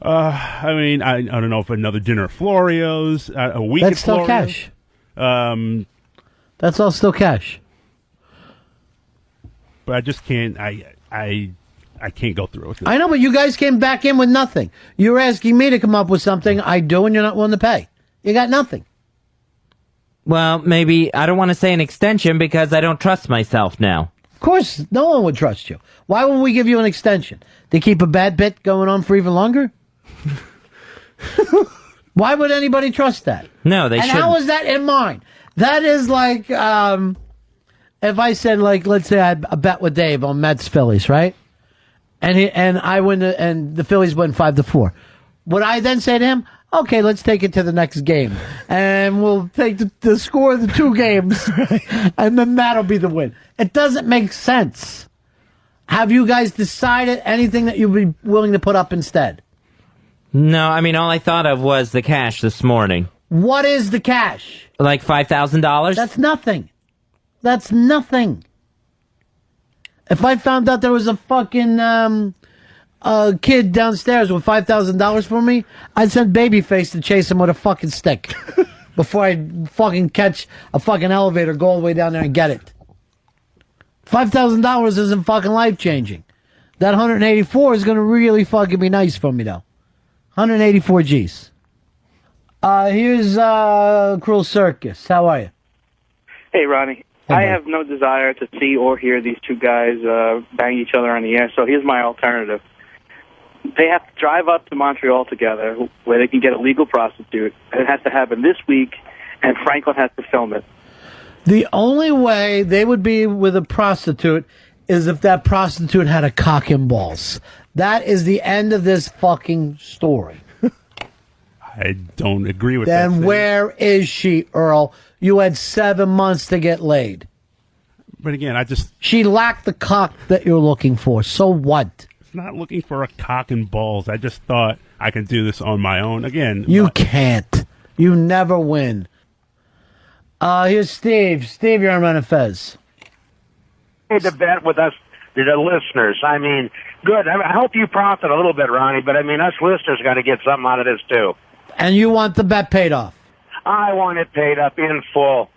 mean, I don't know if another dinner at Florio's, a week That's at still Florio's. cash. That's all still cash. But I just can't. I can't go through with it. I know, but you guys came back in with nothing. You're asking me to come up with something I do, and you're not willing to pay. You got nothing. Well, maybe I don't want to say an extension because I don't trust myself now. Of course, no one would trust you. Why would we give you an extension? To keep a bad bit going on for even longer? Why would anybody trust that? No, they shouldn't. shouldn't. And how is that in mine? That is like, if I said, like, let's say I bet with Dave on Mets Phillies, right? And I win, and the Phillies win 5-4. Would I then say to him, okay, let's take it to the next game, and we'll take the score of the 2 games, and then that'll be the win? It doesn't make sense. Have you guys decided anything that you'd be willing to put up instead? No, I mean, all I thought of was the cash this morning. What is the cash? Like $5,000? That's nothing. That's nothing. If I found out there was a fucking kid downstairs with $5,000 for me, I'd send Babyface to chase him with a fucking stick before I fucking catch a fucking elevator, go all the way down there and get it. $5,000 isn't fucking life changing. That 184 is gonna really fucking be nice for me though. 184 G's. Here's Cruel Circus. How are you? Hey, Ronnie. I have no desire to see or hear these two guys bang each other on the air, so here's my alternative. They have to drive up to Montreal together where they can get a legal prostitute. It has to happen this week, and Franklin has to film it. The only way they would be with a prostitute is if that prostitute had a cock and balls. That is the end of this fucking story. I don't agree with that. Then where is she, Earl? You had 7 months to get laid. But again, She lacked the cock that you're looking for. So what? Not looking for a cock and balls. I just thought I could do this on my own. Again, You can't. You never win. Here's Steve. Steve, you're on Ronnie Fez. To bet with us, the listeners. I mean, good. I hope you profit a little bit, Ronnie, but I mean, us listeners got to get something out of this, too. And you want the bet paid off? I want it paid up in full.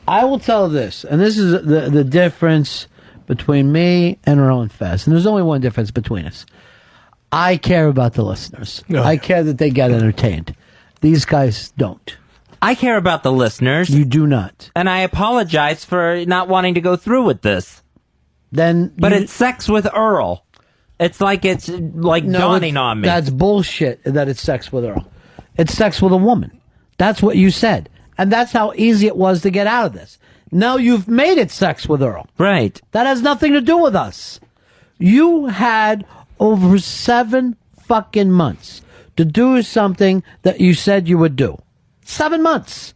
I will tell this, and this is the difference between me and Ron Fez, and there's only one difference between us. I care about the listeners. No. I care that they get entertained. These guys don't. I care about the listeners. You do not. And I apologize for not wanting to go through with this. But it's sex with Earl. It's like dawning on me. That's bullshit that it's sex with Earl. It's sex with a woman. That's what you said. And that's how easy it was to get out of this. Now you've made it sex with Earl. Right. That has nothing to do with us. You had over 7 fucking months to do something that you said you would do. 7 months.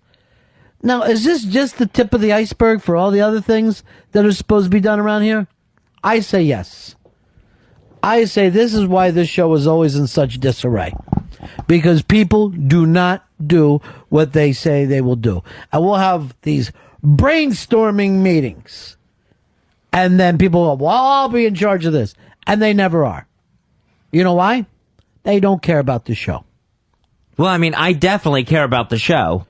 Now, is this just the tip of the iceberg for all the other things that are supposed to be done around here? I say yes. I say this is why this show is always in such disarray. Because people do not do what they say they will do. And we'll have these brainstorming meetings. And then people go, well, I'll be in charge of this. And they never are. You know why? They don't care about the show. Well, I mean, I definitely care about the show.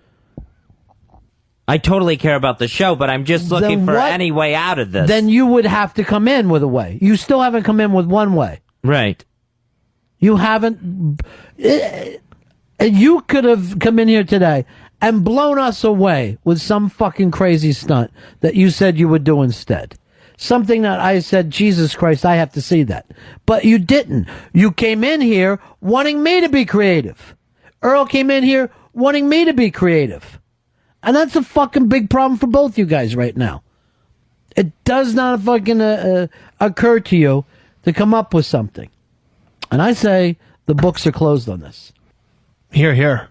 I totally care about the show, but I'm just looking for any way out of this. Then you would have to come in with a way. You still haven't come in with one way. Right. You haven't. You could have come in here today and blown us away with some fucking crazy stunt that you said you would do instead. Something that I said, Jesus Christ, I have to see that. But you didn't. You came in here wanting me to be creative. Earl came in here wanting me to be creative. And that's a fucking big problem for both you guys right now. It does not fucking occur to you to come up with something. And I say the books are closed on this. Here, here.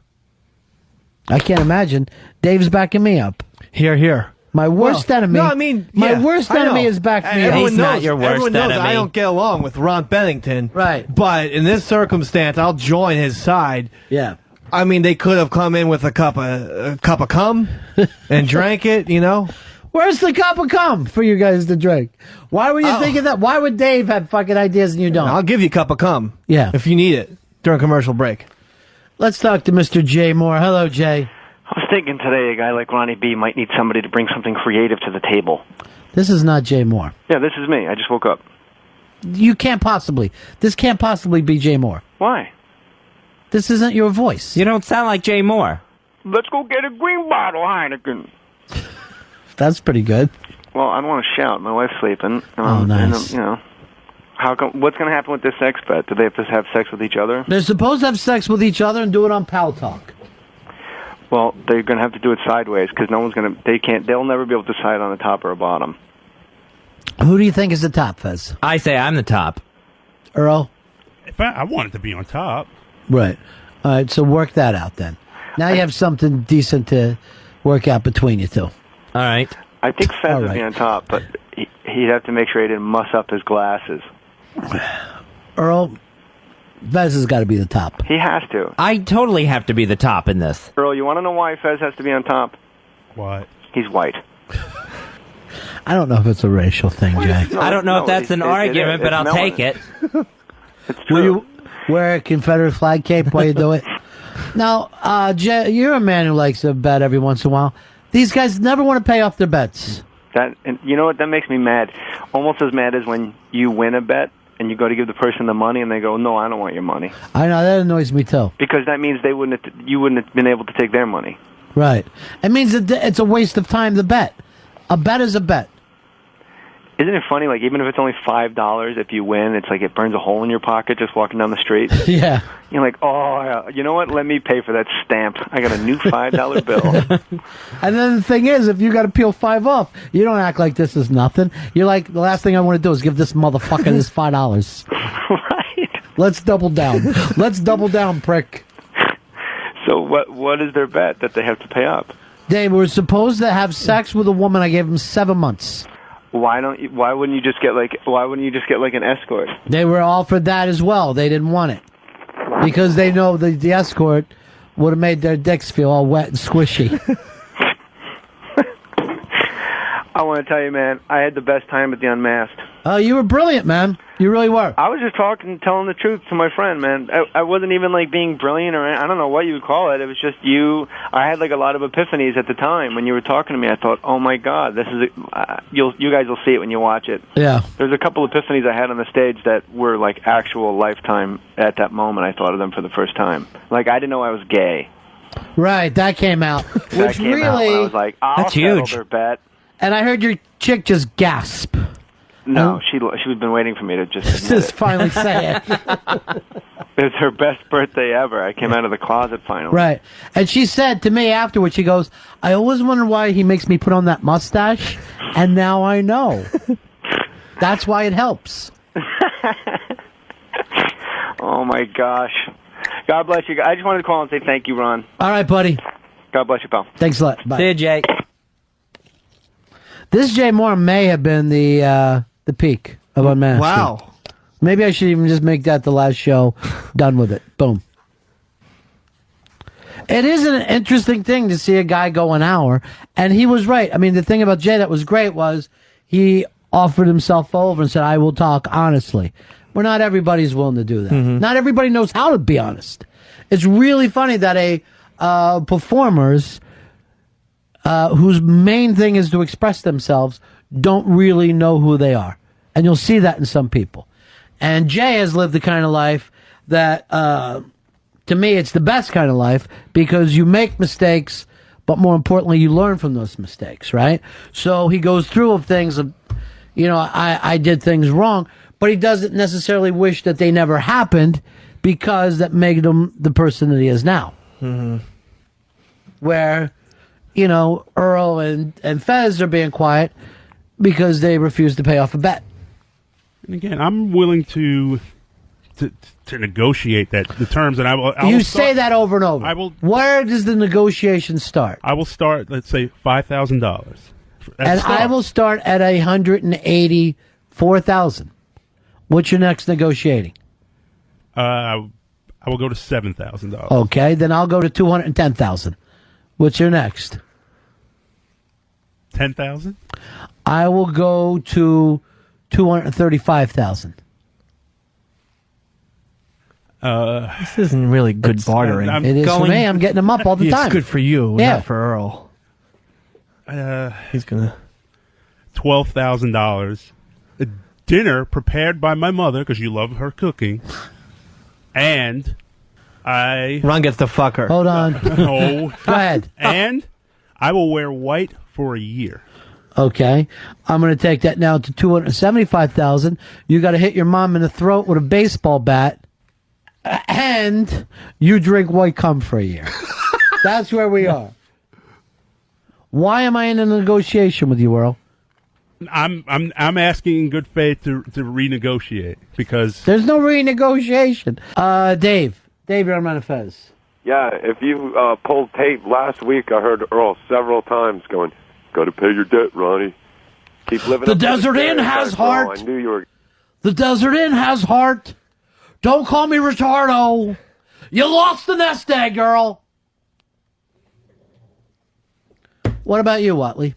I can't imagine. Dave's backing me up. Here, here. My worst enemy. No, I mean, my yeah, worst I enemy know. is back me up. Everyone He's not your worst everyone knows enemy. I don't get along with Ron Bennington. Right. But in this circumstance, I'll join his side. Yeah. I mean, they could have come in with a cup of cum and drank it, you know? Where's the cup of cum for you guys to drink? Why were you thinking that? Why would Dave have fucking ideas and you don't? I'll give you a cup of cum. Yeah. If you need it during commercial break. Let's talk to Mr. Jay Moore. Hello, Jay. I was thinking today a guy like Ronnie B might need somebody to bring something creative to the table. This is not Jay Moore. Yeah, this is me. I just woke up. You can't possibly. This can't possibly be Jay Moore. Why? This isn't your voice. You don't sound like Jay Moore. Let's go get a green bottle, Heineken. That's pretty good. Well, I don't want to shout. My wife's sleeping. Nice. And, how come? What's going to happen with this sex bet? Do they have to have sex with each other? They're supposed to have sex with each other and do it on Pal Talk. Well, they're going to have to do it sideways because no one's going to. They can't. They'll never be able to decide on the top or a bottom. Who do you think is the top, Fez? I say I'm the top. Earl? If I want it to be on top. Right. All right, so work that out then. Now you have something decent to work out between you two. All right. I think Fez would be on top, but he'd have to make sure he didn't muss up his glasses. Earl, Fez has got to be the top. He has to. I totally have to be the top in this. Earl, you want to know why Fez has to be on top? Why? He's white. I don't know if it's a racial thing, Jay. I don't know if that's an argument, but I'll take it. Will you wear a Confederate flag cape while you do it? Now, Jay, you're a man who likes to bet every once in a while. These guys never want to pay off their bets. And you know what? That makes me mad. Almost as mad as when you win a bet and you go to give the person the money and they go, "No, I don't want your money." I know, that annoys me too. Because that means you wouldn't have been able to take their money. Right. It means that it's a waste of time to bet. A bet is a bet. Isn't it funny? Like, even if it's only $5, if you win, it's like it burns a hole in your pocket just walking down the street. Yeah. You're like, oh, you know what? Let me pay for that stamp. I got a new $5 bill. And then the thing is, if you got to peel $5 off, you don't act like this is nothing. You're like, the last thing I want to do is give this motherfucker this $5. Right. Let's double down. Let's double down, prick. So what is their bet that they have to pay up? They were supposed to have sex with a woman. I gave them 7 months. Why wouldn't you just get like an escort? They were offered that as well. They didn't want it because they know the escort would have made their dicks feel all wet and squishy. I want to tell you, man, I had the best time at the Unmasked. Oh, you were brilliant, man. You really were. I was just telling the truth to my friend, man. I wasn't even like being brilliant or I don't know what you would call it. It was just you. I had like a lot of epiphanies at the time when you were talking to me. I thought, oh my God, this is you guys will see it when you watch it. Yeah. There's a couple epiphanies I had on the stage that were like actual lifetime. At that moment, I thought of them for the first time. Like I didn't know I was gay. Right, that came out. That came out when I was like, I'll settle their bet. And I heard your chick just gasp. No, she'd been waiting for me to just finally say it. It's her best birthday ever. I came out of the closet finally. Right. And she said to me afterwards, she goes, I always wondered why he makes me put on that mustache, and now I know. That's why it helps. Oh, my gosh. God bless you. I just wanted to call and say thank you, Ron. All right, buddy. God bless you, pal. Thanks a lot. Bye. See you, Jay. This Jay Moore may have been the peak of Unmasked. Wow. Maybe I should even just make that the last show. Done with it. Boom. It is an interesting thing to see a guy go an hour, and he was right. I mean, the thing about Jay that was great was he offered himself over and said, I will talk honestly. Well, not everybody's willing to do that. Mm-hmm. Not everybody knows how to be honest. It's really funny that performers whose main thing is to express themselves don't really know who they are. And you'll see that in some people. And Jay has lived the kind of life that, to me, it's the best kind of life because you make mistakes, but more importantly, you learn from those mistakes, right? So he goes through of things of, I did things wrong, but he doesn't necessarily wish that they never happened because that made him the person that he is now. Mm-hmm. Where, Earl and Fez are being quiet because they refuse to pay off a bet. And again, I'm willing to negotiate the terms, and I will. You say that over and over. I will. Where does the negotiation start? I will start. Let's say $5,000, and I will start at $184,000. What's your next negotiating? I will go to $7,000. Okay, then I'll go to $210,000. What's your next? $10,000. I will go to $235,000. This isn't really good bartering. It is for me. I'm getting them up all the time. It's good for you, not for Earl. He's gonna $12,000. A dinner prepared by my mother because you love her cooking, and Ron gets to fuck her. Hold on. No. Go ahead. And I will wear white for a year. Okay. I'm going to take that now to $275,000. You got to hit your mom in the throat with a baseball bat, and you drink white cum for a year. That's where we are. Why am I in a negotiation with you, Earl? I'm asking in good faith to renegotiate because there's no renegotiation. Dave, you're on Fez. Yeah, if you pulled tape last week, I heard Earl several times going, "Got to pay your debt, Ronnie. Keep living The up to Desert Inn has stereotypes, Earl. heart. I knew you were. The Desert Inn has heart. Don't call me retardo. You lost the nest egg, girl. What about you, Watley?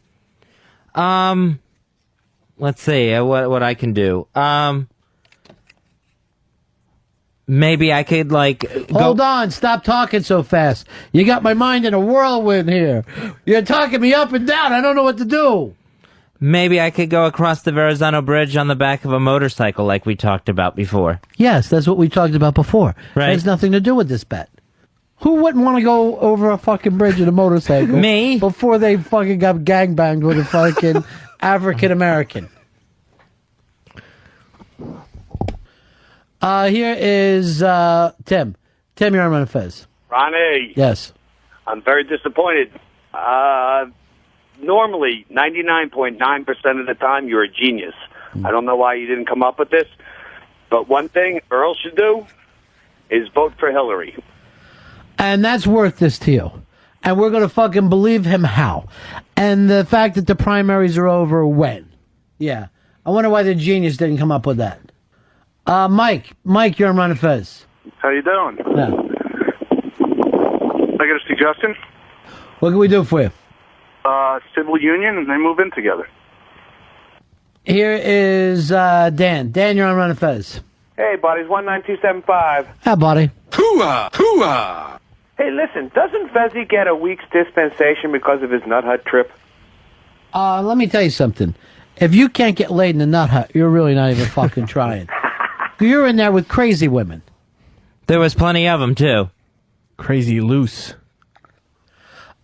Let's see what I can do. Maybe I could Hold on, stop talking so fast. You got my mind in a whirlwind here. You're talking me up and down. I don't know what to do. Maybe I could go across the Verrazano Bridge on the back of a motorcycle like we talked about before. Yes, that's what we talked about before. Right. It has nothing to do with this bet. Who wouldn't want to go over a fucking bridge in a motorcycle? Me? Before they fucking got gangbanged with a fucking African American. Here is Tim. Tim, you're on Ronnie Fez. Ronnie. Yes. I'm very disappointed. Normally, 99.9% of the time, you're a genius. I don't know why you didn't come up with this, but one thing Earl should do is vote for Hillary. And that's worth this to you. And we're going to fucking believe him how. And the fact that the primaries are over when. Yeah. I wonder why the genius didn't come up with that. Mike, you're on Ronnie Fez. How you doing? Yeah. I got a suggestion. What can we do for you? Civil union, and they move in together. Here is Dan. Dan, you're on Ronnie Fez. Hey, buddies, 19275. Hi, buddy. Hooah! Hooah! Hey, listen, doesn't Fezzi get a week's dispensation because of his nut hut trip? Let me tell you something. If you can't get laid in the nut hut, you're really not even fucking trying. You're in there with crazy women. There was plenty of them, too. Crazy loose.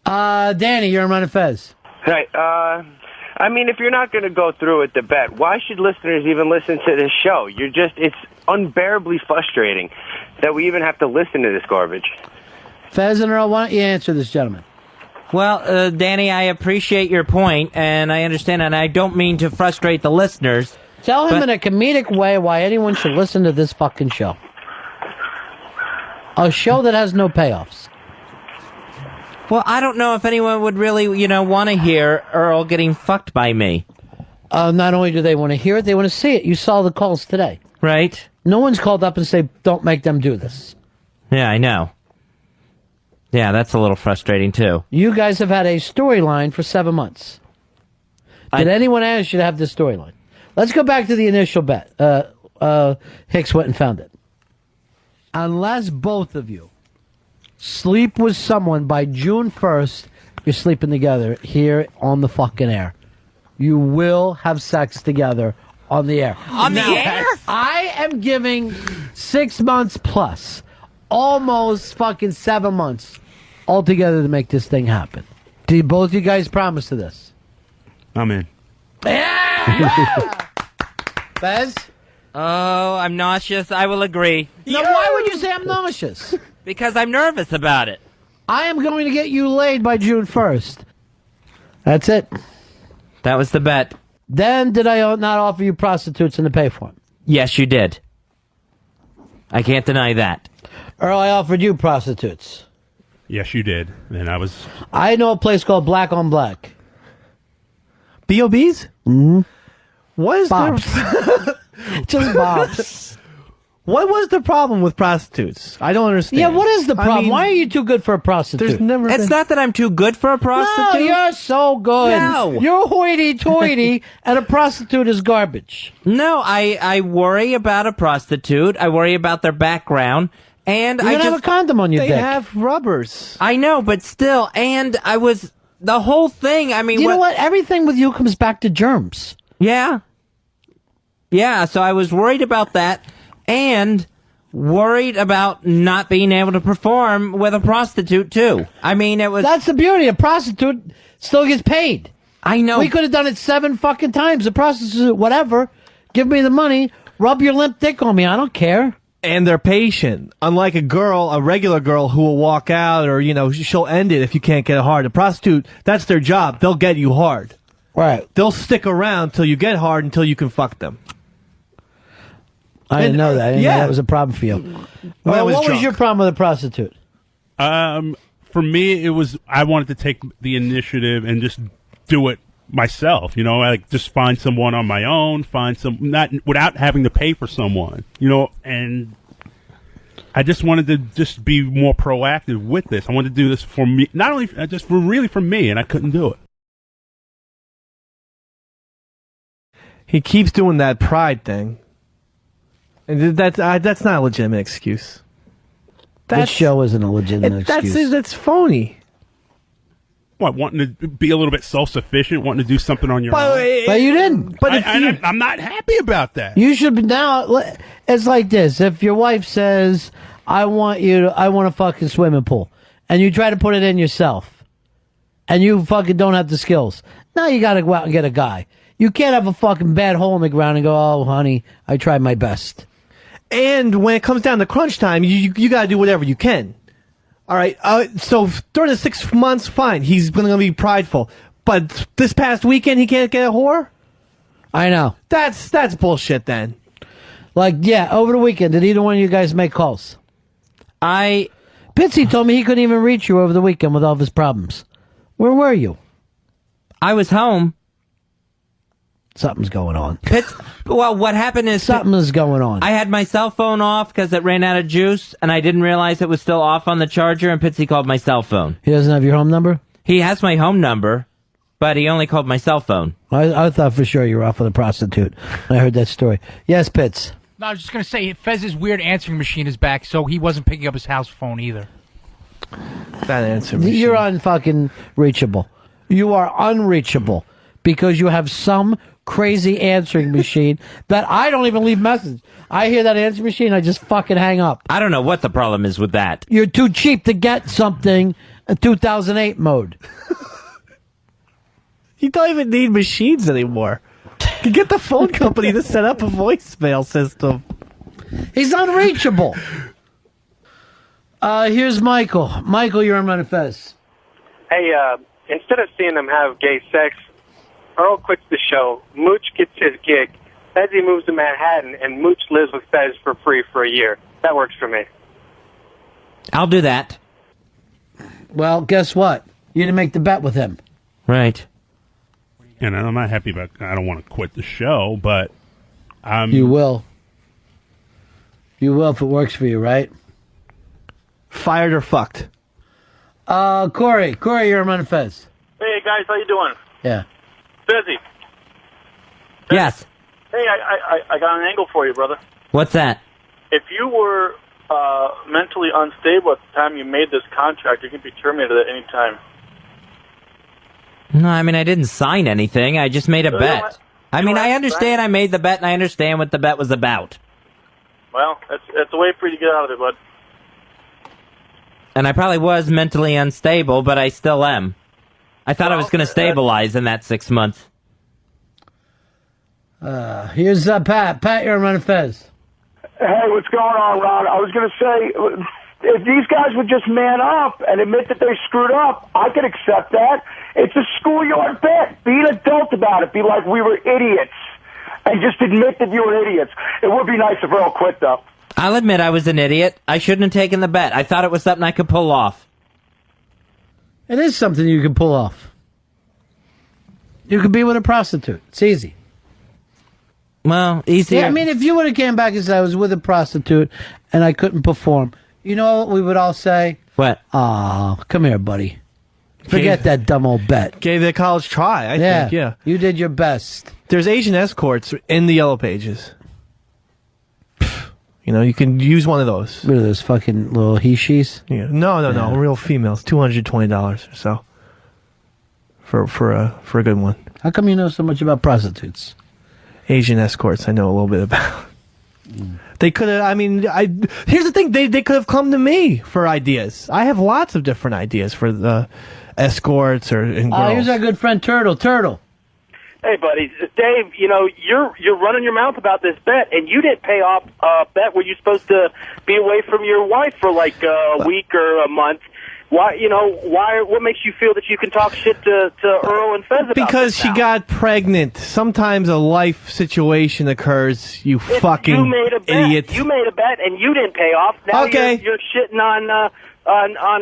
Danny, you're on Ronnie Fez. Hey, I mean, if you're not going to go through with the bet, why should listeners even listen to this show? It's unbearably frustrating that we even have to listen to this garbage. Fez and Earl, why don't you answer this gentleman? Well, Danny, I appreciate your point, and I understand, and I don't mean to frustrate the listeners. Tell him in a comedic way why anyone should listen to this fucking show. A show that has no payoffs. Well, I don't know if anyone would really, want to hear Earl getting fucked by me. Not only do they want to hear it, they want to see it. You saw the calls today. Right. No one's called up and say, don't make them do this. Yeah, I know. Yeah, that's a little frustrating, too. You guys have had a storyline for 7 months. Did anyone ask you to have this storyline? Let's go back to the initial bet. Hicks went and found it. Unless both of you sleep with someone by June 1st, you're sleeping together here on the fucking air. You will have sex together on the air. On the air? I am giving 6 months plus. Almost fucking 7 months altogether to make this thing happen. Do both you guys promise to this? I'm in. Yeah! Fez? Oh, I'm nauseous. I will agree. Now, why would you say I'm nauseous? Because I'm nervous about it. I am going to get you laid by June 1st. That's it. That was the bet. Then did I not offer you prostitutes in the pay for them? Yes, you did. I can't deny that. Earl, I offered you prostitutes. Yes, you did. And I know a place called Black on Black. B.O.B.s? Mm-hmm. What is Bobs. Just Bobs. What was the problem with prostitutes? I don't understand. Yeah, what is the problem? I mean, why are you too good for a prostitute? There's never It's been... not that I'm too good for a prostitute. No, you're so good. No. You're hoity-toity, and a prostitute is garbage. No, I worry about a prostitute. I worry about their background. And you don't have a condom on your They dick. have rubbers. I know, but still. And the whole thing, I mean... You know what? Everything with you comes back to germs. Yeah. Yeah, so I was worried about that. And worried about not being able to perform with a prostitute, too. I mean, it was... That's the beauty. A prostitute still gets paid. I know. We could have done it 7 fucking times. A prostitute, whatever. Give me the money. Rub your limp dick on me. I don't care. And they're patient. Unlike a regular girl who will walk out or, she'll end it if you can't get it hard. A prostitute, that's their job. They'll get you hard. Right. They'll stick around till you get hard until you can fuck them. I didn't know that. I didn't know yeah. that was a problem for you. What was your problem with a prostitute? For me, it was I wanted to take the initiative and just do it myself. Like just find someone on my own, not without having to pay for someone. And I just wanted to just be more proactive with this. I wanted to do this for me, not only just for me, and I couldn't do it. He keeps doing that pride thing, and that's not a legitimate excuse. That show isn't a legitimate excuse. That's phony. What, wanting to be a little bit self-sufficient, wanting to do something on your own? But you didn't. But I'm not happy about that. You should be now. It's like this: if your wife says, I want a fucking swimming pool," and you try to put it in yourself, and you fucking don't have the skills, now you got to go out and get a guy. You can't have a fucking bad hole in the ground and go, "Oh, honey, I tried my best." And when it comes down to crunch time, you got to do whatever you can. All right. So during the 6 months, fine. He's going to be prideful. But this past weekend, he can't get a whore? I know. That's bullshit then. Like, yeah, over the weekend, did either one of you guys make calls? Bitsy told me he couldn't even reach you over the weekend with all of his problems. Where were you? I was home. Something's going on. Well, what happened is... Something is going on. I had my cell phone off because it ran out of juice, and I didn't realize it was still off on the charger, and Pitsy called my cell phone. He doesn't have your home number? He has my home number, but he only called my cell phone. I thought for sure you were off with a prostitute. I heard that story. Yes, Pitts. No, I was just going to say, Fez's weird answering machine is back, so he wasn't picking up his house phone either. That answering machine. You're unfucking reachable. You are unreachable because you have some crazy answering machine that I don't even leave message. I hear that answering machine, I just fucking hang up. I don't know what the problem is with that. You're too cheap to get something in 2008 mode. You don't even need machines anymore. You get the phone company to set up a voicemail system. He's unreachable. Here's Michael. Michael, you're on Ronnie Fez. Hey, instead of seeing them have gay sex, Earl quits the show, Mooch gets his gig, Fezzy moves to Manhattan, and Mooch lives with Fez for free for a year. That works for me. I'll do that. Well, guess what? You didn't make the bet with him. Right. And I'm not happy about... I don't want to quit the show, but... You will. You will if it works for you, right? Fired or fucked? Corey. Corey, you're on Ronnie Fez. Hey, guys, how you doing? Yeah. Fezzy. Yes. Hey, I got an angle for you, brother. What's that? If you were mentally unstable at the time you made this contract, you can be terminated at any time. No, I mean, I didn't sign anything. I just made a bet. I mean, I understand I made the bet, and I understand what the bet was about. Well, that's a way for you to get out of it, bud. And I probably was mentally unstable, but I still am. I thought I was going to stabilize in that 6 months. Here's Pat. Pat, you're on Ronnie Fez. Hey, what's going on, Ron? I was going to say, if these guys would just man up and admit that they screwed up, I could accept that. It's a schoolyard bet. Be an adult about it. Be like, we were idiots. And just admit that you were idiots. It would be nice if Earl quit, though. I'll admit I was an idiot. I shouldn't have taken the bet. I thought it was something I could pull off. It is something you can pull off. You could be with a prostitute. It's easy. Well, easier. Yeah, I mean, if you would have came back and said I was with a prostitute and I couldn't perform, you know what we would all say? What? Aw, come here, buddy. Forget that dumb old bet. Gave it a college try, I think, yeah. You did your best. There's Asian escorts in the Yellow Pages. You know, you can use one of those. What are those fucking little he-she's? Yeah. No. Real females. $220 or so. For a good one. How come you know so much about prostitutes? Asian escorts, I know a little bit about. They could have, here's the thing, they could have come to me for ideas. I have lots of different ideas for the escorts and girls. Here's our good friend Turtle. Turtle. Hey, buddy, Dave. You know you're running your mouth about this bet, and you didn't pay off a bet where you're supposed to be away from your wife for like a week or a month. Why? What makes you feel that you can talk shit to Earl and Fez about because this she now? got pregnant. Sometimes a life situation occurs. You fucking you made a bet. idiot. You made a bet, and you didn't pay off. Now Okay. you're shitting on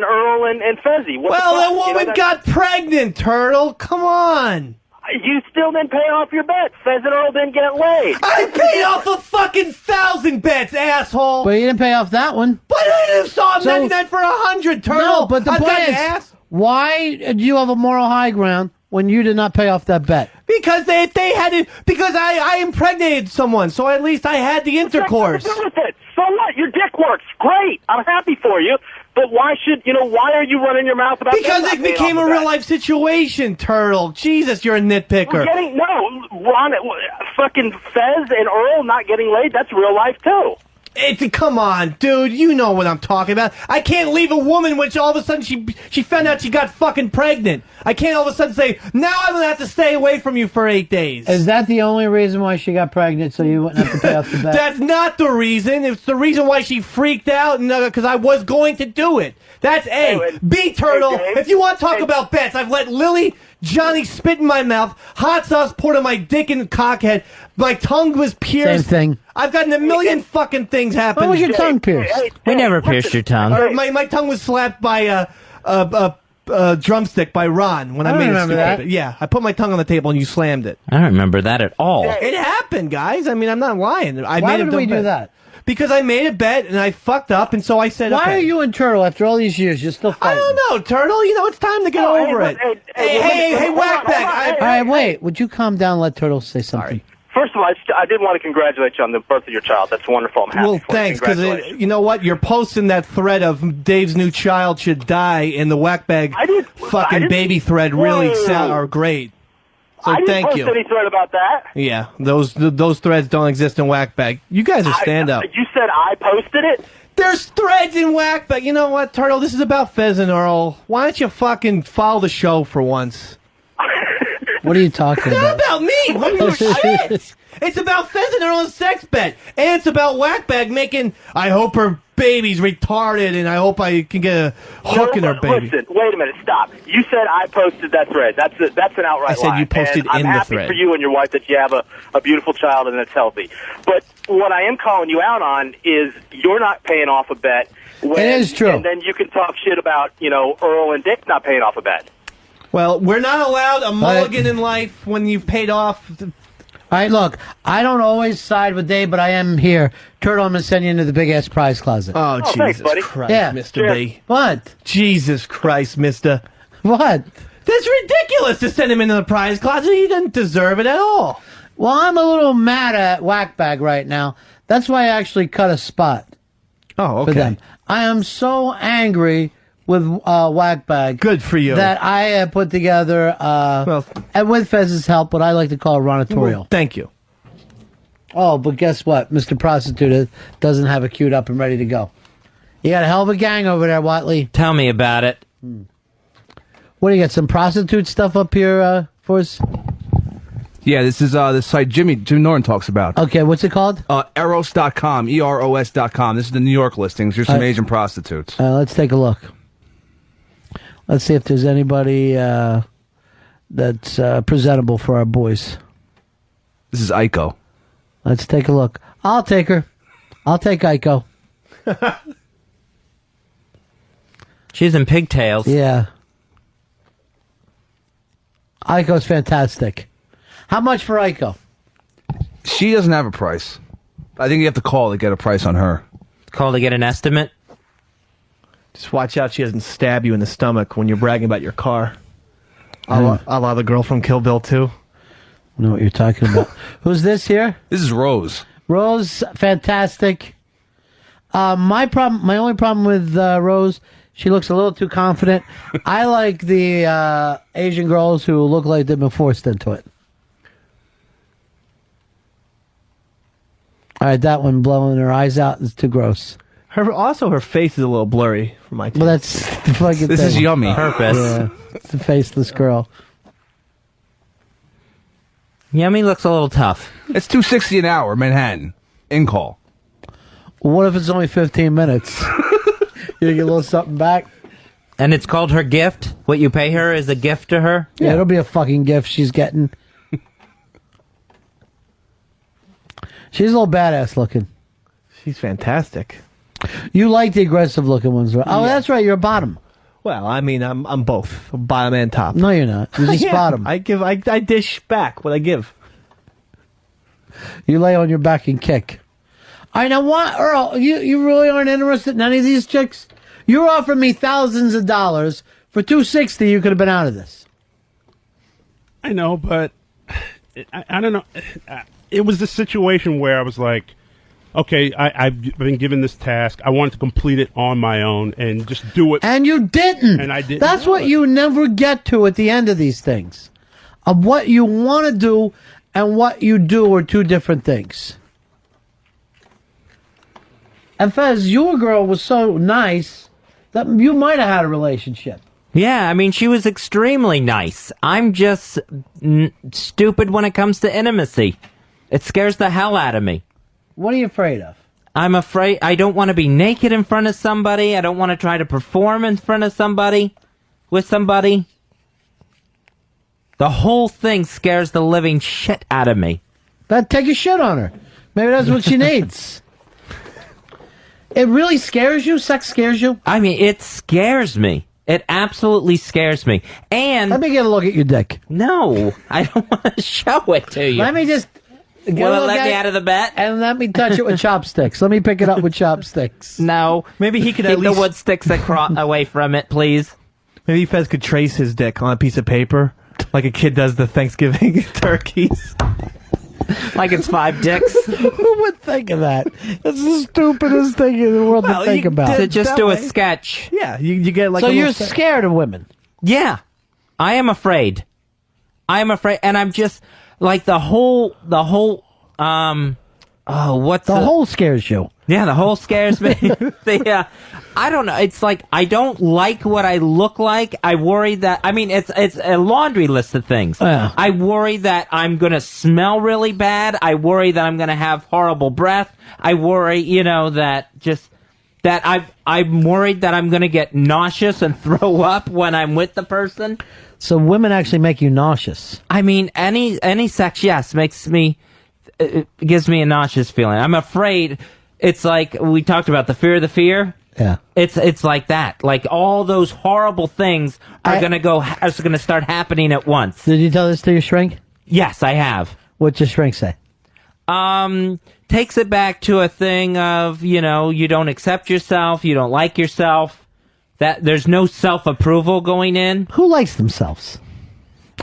Earl and Fezzy. What Well, the that fuck? woman got pregnant, Turtle. Come on. You still didn't pay off your bet. Fez and Earl didn't get laid. I paid off a fucking 1,000 bets, asshole. But you didn't pay off that one. But I saw 99 for 100, Turtle. No, but the I've point got is, ass. why do you have a moral high ground when you did not pay off that bet? Because they had it. Because I impregnated someone, so at least I had the intercourse. What's with it? So what? Your dick works. Great. I'm happy for you. But why are you running your mouth about Because them it not paying became off a the real bet? life situation, Turtle. Jesus, you're a nitpicker. Ron, fucking Fez and Earl not getting laid, that's real life too. Come on, dude. You know what I'm talking about. I can't leave a woman when all of a sudden she found out she got fucking pregnant. I can't all of a sudden say, now I'm going to have to stay away from you for 8 days. Is that the only reason why she got pregnant, so you wouldn't have to pay off the bet? That's not the reason. It's the reason why she freaked out, because I was going to do it. That's A. B, Turtle, if you want to talk about bets, I've let Lily, Johnny spit in my mouth, hot sauce poured on my dick and cockhead, my tongue was pierced. Same thing. I've gotten a million fucking things happen. Why was your tongue pierced? We never pierced your tongue. My tongue was slapped by a drumstick by Ron when I I made remember it that. stupid. Yeah, I put my tongue on the table and you slammed it. I don't remember that at all. It happened, guys. I mean, I'm not lying. Why made a did dumb we do bet. that? Because I made a bet and I fucked up, and so I said, Why okay. are you and Turtle, after all these years, you're still I fighting? don't know, Turtle. You know, it's time to get over it. Hey, whackbag. All right, wait. Would you calm down and let Turtle say something? First of all, I did want to congratulate you on the birth of your child. That's wonderful. I'm happy Well, for thanks, you. because you know what? You're posting that thread of Dave's new child should die, and the whackbag fucking baby thread really are great. So I didn't thank post you. any thread about that. Yeah, those threads don't exist in whackbag. You guys are stand up. You said I posted it? There's threads in whackbag. You know what, Turtle? This is about Fez and Earl. Why don't you fucking follow the show for once? What are you talking It's not about? about me. What are you shit? It's about Fez and Earl and sex bet, and it's about whackbag making. I hope her baby's retarded, and I hope I can get a hook in her baby. Listen, wait a minute, stop. You said I posted that thread. That's an outright I said lie. you posted and I'm in the happy thread. for you and your wife that you have a beautiful child and it's healthy. But what I am calling you out on is you're not paying off a bet. When, It is true. And then you can talk shit about, Earl and Dick not paying off a bet. Well, we're not allowed a mulligan in life when you've paid off. All right, look, I don't always side with Dave, but I am here. Turtle, I'm going to send you into the big-ass prize closet. Oh, Jesus Christ, Yeah. Mr. B. What? Jesus Christ, Mister. What? That's ridiculous to send him into the prize closet. He didn't deserve it at all. Well, I'm a little mad at Whackbag right now. That's why I actually cut a spot. Oh, For them. I am so angry with Whackbag. Good for you. That I have put together, and with Fez's help, what I like to call a ronatorial. Well, thank you. Oh, but guess what? Mr. Prostitute doesn't have it queued up and ready to go. You got a hell of a gang over there, Watley. Tell me about it. What do you got? Some prostitute stuff up here for us? Yeah, this is the site Jim Norton talks about. Okay, what's it called? Eros.com, EROS.com. This is the New York listings. Here's some Asian prostitutes. Let's take a look. Let's see if there's anybody that's presentable for our boys. This is Aiko. Let's take a look. I'll take her. I'll take Aiko. She's in pigtails. Yeah. Aiko's fantastic. How much for Aiko? She doesn't have a price. I think you have to call to get a price on her. Call to get an estimate? Just watch out she doesn't stab you in the stomach when you're bragging about your car. A la the girl from Kill Bill 2. I know what you're talking about. Who's this here? This is Rose. Rose, fantastic. My only problem with Rose, she looks a little too confident. I like the Asian girls who look like they've been forced into it. All right, that one blowing her eyes out is too gross. Her face is a little blurry for my taste. Well, that's the fucking This thing. is yummy. Purpose. Yeah, it's a faceless girl. Yummy looks a little tough. It's $2.60 an hour, Manhattan. In call. What if it's only 15 minutes? You get a little something back? And it's called her gift? What you pay her is a gift to her? Yeah, it'll be a fucking gift she's getting. She's a little badass looking. She's fantastic. You like the aggressive looking ones, right? Oh, that's right. You're a bottom. Well, I mean, I'm both bottom and top. No, you're not. You're just bottom. I dish back what I give. You lay on your back and kick. All right, now what, Earl? You really aren't interested in any of these chicks? You're offering me thousands of dollars for $260. You could have been out of this. I know, but I don't know. It was the situation where I was like, okay, I've been given this task. I wanted to complete it on my own and just do it. And you didn't. And I didn't. That's what you never get to at the end of these things. Of what you want to do and what you do are two different things. And Fez, your girl was so nice that you might have had a relationship. Yeah, I mean, she was extremely nice. I'm just stupid when it comes to intimacy. It scares the hell out of me. What are you afraid of? I'm afraid I don't want to be naked in front of somebody. I don't want to try to perform in front of somebody, with somebody. The whole thing scares the living shit out of me. But take a shit on her. Maybe that's what she needs. It really scares you? Sex scares you? I mean, it scares me. It absolutely scares me. And let me get a look at your dick. No, I don't want to show it to you. Let me just... Will it let me out of the bet? And let me touch it with chopsticks. Let me pick it up with chopsticks. No. Maybe he could keep at least... the wood sticks away from it, please. Maybe Fez could trace his dick on a piece of paper, like a kid does the Thanksgiving turkeys. Like it's 5 dicks. Who would think of that? That's the stupidest thing in the world to think about. To just do a sketch. Yeah, you get like. So a you're little scared of women? Yeah, I am afraid. I am afraid, and I'm just like the whole. What's the whole scares you? Yeah, the whole scares me. I don't know. It's like I don't like what I look like. I worry that it's a laundry list of things. Yeah. I worry that I'm gonna smell really bad. I worry that I'm gonna have horrible breath. I worry, I'm worried that I'm gonna get nauseous and throw up when I'm with the person. So women actually make you nauseous? I mean, any sex, yes, it gives me a nauseous feeling. I'm afraid. It's like we talked about the fear of the fear. Yeah. It's like that. Like all those horrible things are gonna start happening at once. Did you tell this to your shrink? Yes, I have. What's your shrink say? Takes it back to a thing of, you don't accept yourself, you don't like yourself, that there's no self-approval going in. Who likes themselves?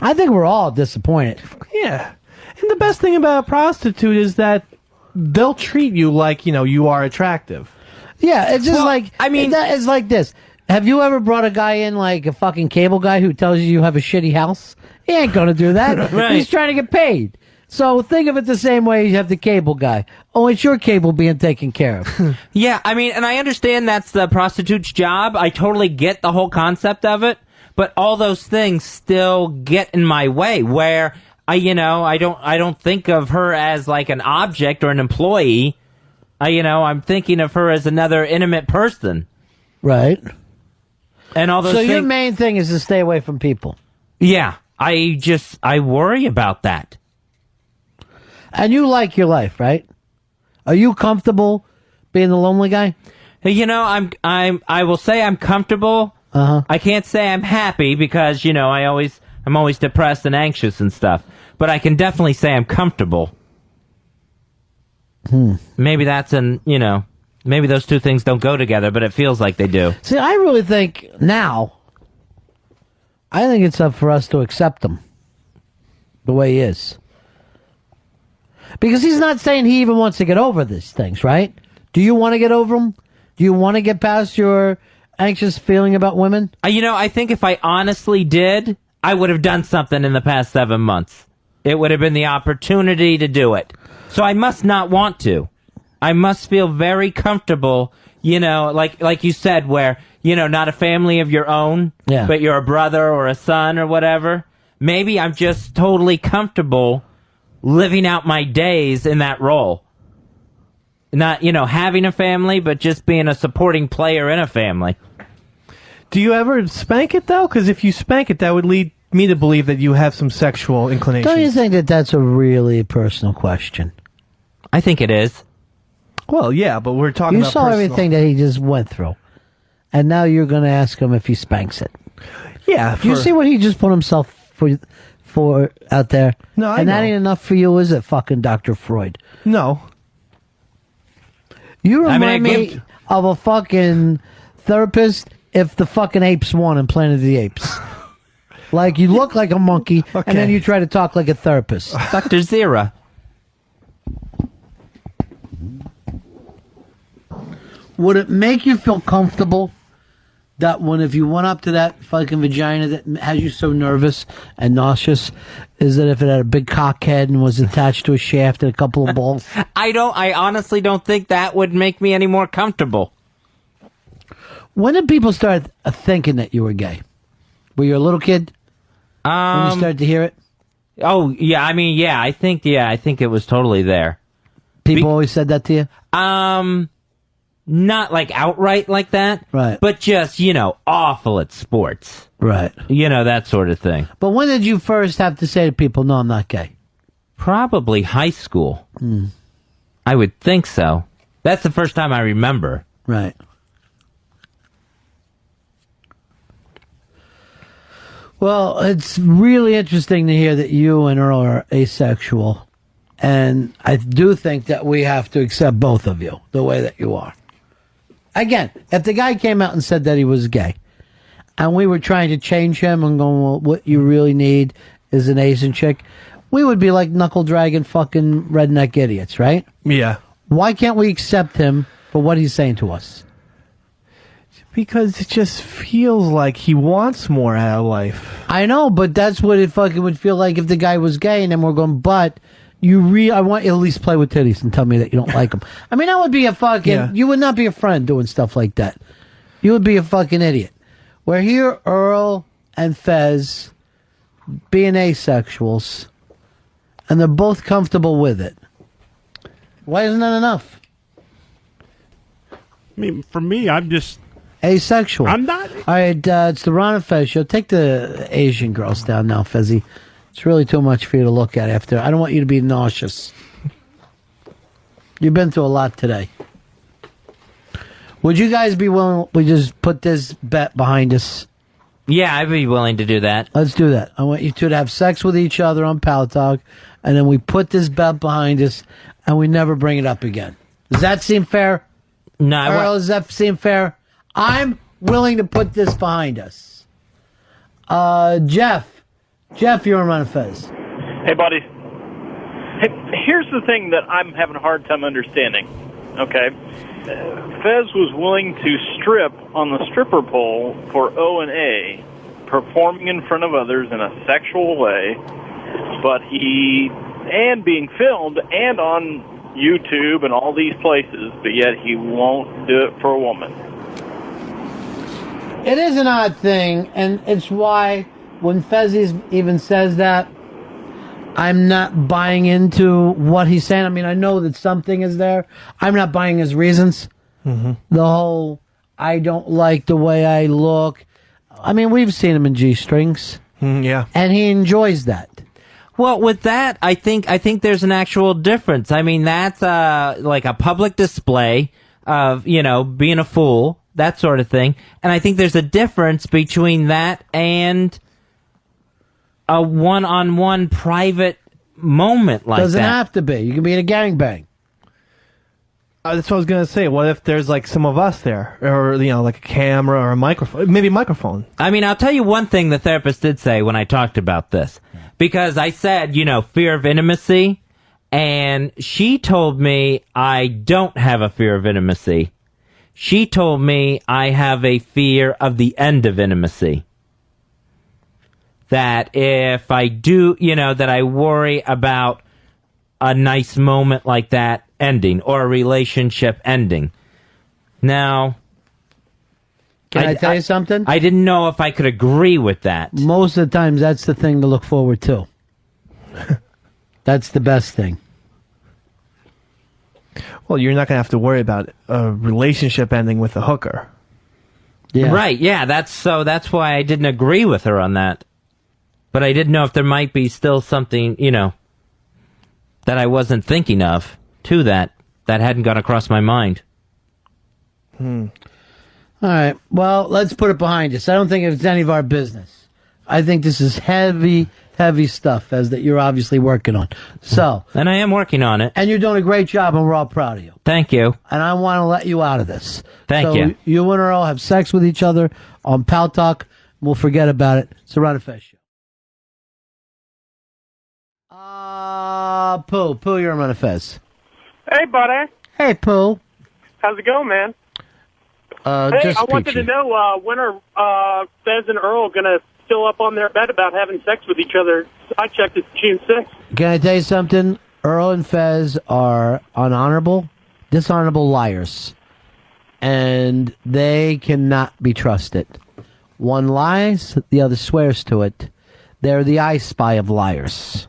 I think we're all disappointed. Yeah. And the best thing about a prostitute is that they'll treat you like, you are attractive. Yeah, it's just it's like this. Have you ever brought a guy in like a fucking cable guy who tells you have a shitty house? He ain't gonna do that. Right. He's trying to get paid. So think of it the same way you have the cable guy. Oh, it's your cable being taken care of. Yeah, and I understand that's the prostitute's job. I totally get the whole concept of it, but all those things still get in my way where I don't think of her as like an object or an employee. I'm thinking of her as another intimate person. Right. And all those So things. your main thing is to stay away from people. Yeah. I worry about that. And you like your life, right? Are you comfortable being the lonely guy? I will say I'm comfortable. Uh-huh. I can't say I'm happy because, I'm always depressed and anxious and stuff. But I can definitely say I'm comfortable. Maybe maybe those two things don't go together, but it feels like they do. See, I really think it's up for us to accept him the way he is. Because he's not saying he even wants to get over these things, right? Do you want to get over them? Do you want to get past your anxious feeling about women? I think if I honestly did, I would have done something in the past 7 months. It would have been the opportunity to do it. So I must not want to. I must feel very comfortable, like you said, where, not a family of your own, but you're a brother or a son or whatever. Maybe I'm just totally comfortable living out my days in that role. Not, having a family, but just being a supporting player in a family. Do you ever spank it, though? Because if you spank it, that would lead me to believe that you have some sexual inclinations. Don't you think that that's a really personal question? I think it is. Well, yeah, but we're talking about You saw personal. everything that he just went through. and now you're going to ask him if he spanks it. Yeah. Do you see what he just put himself for out there? No, I And that know. ain't enough for you, is it, fucking Dr. Freud? No. You I mean, remind me of a fucking therapist if the fucking apes won in Planet of the Apes. Like, you look like a monkey, and then you try to talk like a therapist. Dr. Zira. Would it make you feel comfortable that if you went up to that fucking vagina that has you so nervous and nauseous, is that if it had a big cock head and was attached to a shaft and a couple of balls? I honestly don't think that would make me any more comfortable. When did people start thinking that you were gay? Were you a little kid? When you started to hear it? Oh, yeah, I mean, I think it was totally there. People always said that to you? Not like outright like that. Right. But just, awful at sports. Right. That sort of thing. But when did you first have to say to people, no, I'm not gay? Probably high school. I would think so. That's the first time I remember. Right. Well, it's really interesting to hear that you and Earl are asexual. And I do think that we have to accept both of you the way that you are. Again, if the guy came out and said that he was gay, and we were trying to change him and going, well, what you really need is an Asian chick, we would be like knuckle-dragging fucking redneck idiots, right? Yeah. Why can't we accept him for what he's saying to us? Because it just feels like he wants more out of life. I know, but that's what it fucking would feel like if the guy was gay, and then we're going, but I want you to at least play with titties and tell me that you don't like them. I mean, that would be a fucking, you would not be a friend doing stuff like that. You would be a fucking idiot. We're here, Earl and Fez, being asexuals, and they're both comfortable with it. Why isn't that enough? I mean, for me, I'm just asexual. I'm not. All right, it's the Ron and Fez show. Take the Asian girls down now, Fezzy. It's really too much for you to look at after. I don't want you to be nauseous. You've been through a lot today. Would you guys be willing we just put this bet behind us? Yeah, I'd be willing to do that. Let's do that. I want you two to have sex with each other on Pal Talk, and then we put this bet behind us, and we never bring it up again. Does that seem fair? No, Earl, does that seem fair? I'm willing to put this behind us. Jeff, you're on Ron and Fez. Hey, buddy. Hey, here's the thing that I'm having a hard time understanding. Okay, Fez was willing to strip on the stripper pole for O&A, performing in front of others in a sexual way, but and being filmed and on YouTube and all these places, but yet he won't do it for a woman. It is an odd thing, and it's why when Fezzy even says that, I'm not buying into what he's saying. I mean, I know that something is there. I'm not buying his reasons. Mm-hmm. The whole, I don't like the way I look. I mean, we've seen him in G-strings. Yeah. And he enjoys that. Well, with that, I think there's an actual difference. I mean, that's like a public display of, being a fool, that sort of thing. And I think there's a difference between that and a one-on-one private moment like Doesn't that. have to be. You can be in a gangbang. That's what I was going to say. What if there's like some of us there? Or, like a camera or a microphone? Maybe a microphone. I mean, I'll tell you one thing the therapist did say when I talked about this. Because I said, fear of intimacy. And she told me I don't have a fear of intimacy. She told me I have a fear of the end of intimacy. That if I do, that I worry about a nice moment like that ending or a relationship ending. Now, Can I tell you something? I didn't know if I could agree with that. Most of the times, that's the thing to look forward to. That's the best thing. Well, you're not going to have to worry about a relationship ending with a hooker. Yeah. Right, yeah, that's why I didn't agree with her on that. But I didn't know if there might be still something, that I wasn't thinking of to that hadn't gone across my mind. All right. Well, let's put it behind us. I don't think it's any of our business. I think this is heavy, heavy stuff, as that you're obviously working on. So, And I am working on it. and you're doing a great job, and we're all proud of you. Thank you. And I want to let you out of this. Thank so you. You and Earl have sex with each other on Pal Talk. We'll forget about it. It's a Ron and Fez show. Pooh, you're on Ron and Fez. Hey, buddy. Hey, Pooh. How's it going, man? Hey, Just I wanted peachy. to know when are Fez and Earl going to fill up on their bet about having sex with each other? I checked it's June 6th. Can I tell you something? Earl and Fez are dishonorable liars. And they cannot be trusted. One lies, the other swears to it. They're the I Spy of liars.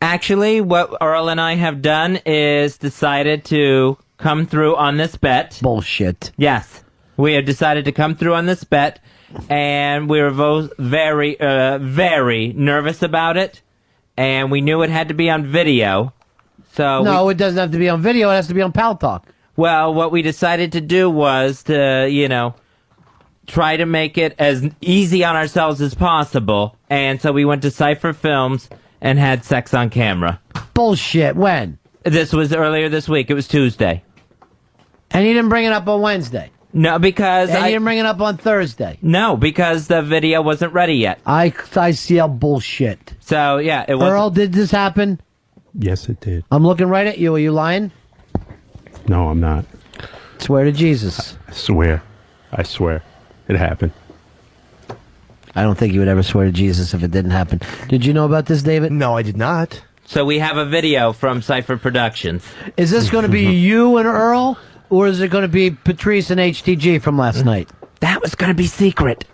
Actually, what Earl and I have done is decided to come through on this bet. Bullshit. Yes. We have decided to come through on this bet, and we were both very, very nervous about it, and we knew it had to be on video. So it doesn't have to be on video. It has to be on Pal Talk. Well, what we decided to do was to, try to make it as easy on ourselves as possible, and so we went to Cypher Films and had sex on camera. Bullshit. When? This was earlier this week. It was Tuesday. And you didn't bring it up on Wednesday? No, because And you didn't bring it up on Thursday? No, because the video wasn't ready yet. I see how bullshit. So, yeah, it was. Earl, did this happen? Yes, it did. I'm looking right at you. Are you lying? No, I'm not. Swear to Jesus. I swear. It happened. I don't think you would ever swear to Jesus if it didn't happen. Did you know about this, David? No, I did not. So we have a video from Cypher Productions. Is this going to be you and Earl, or is it going to be Patrice and HTG from last night? That was going to be secret.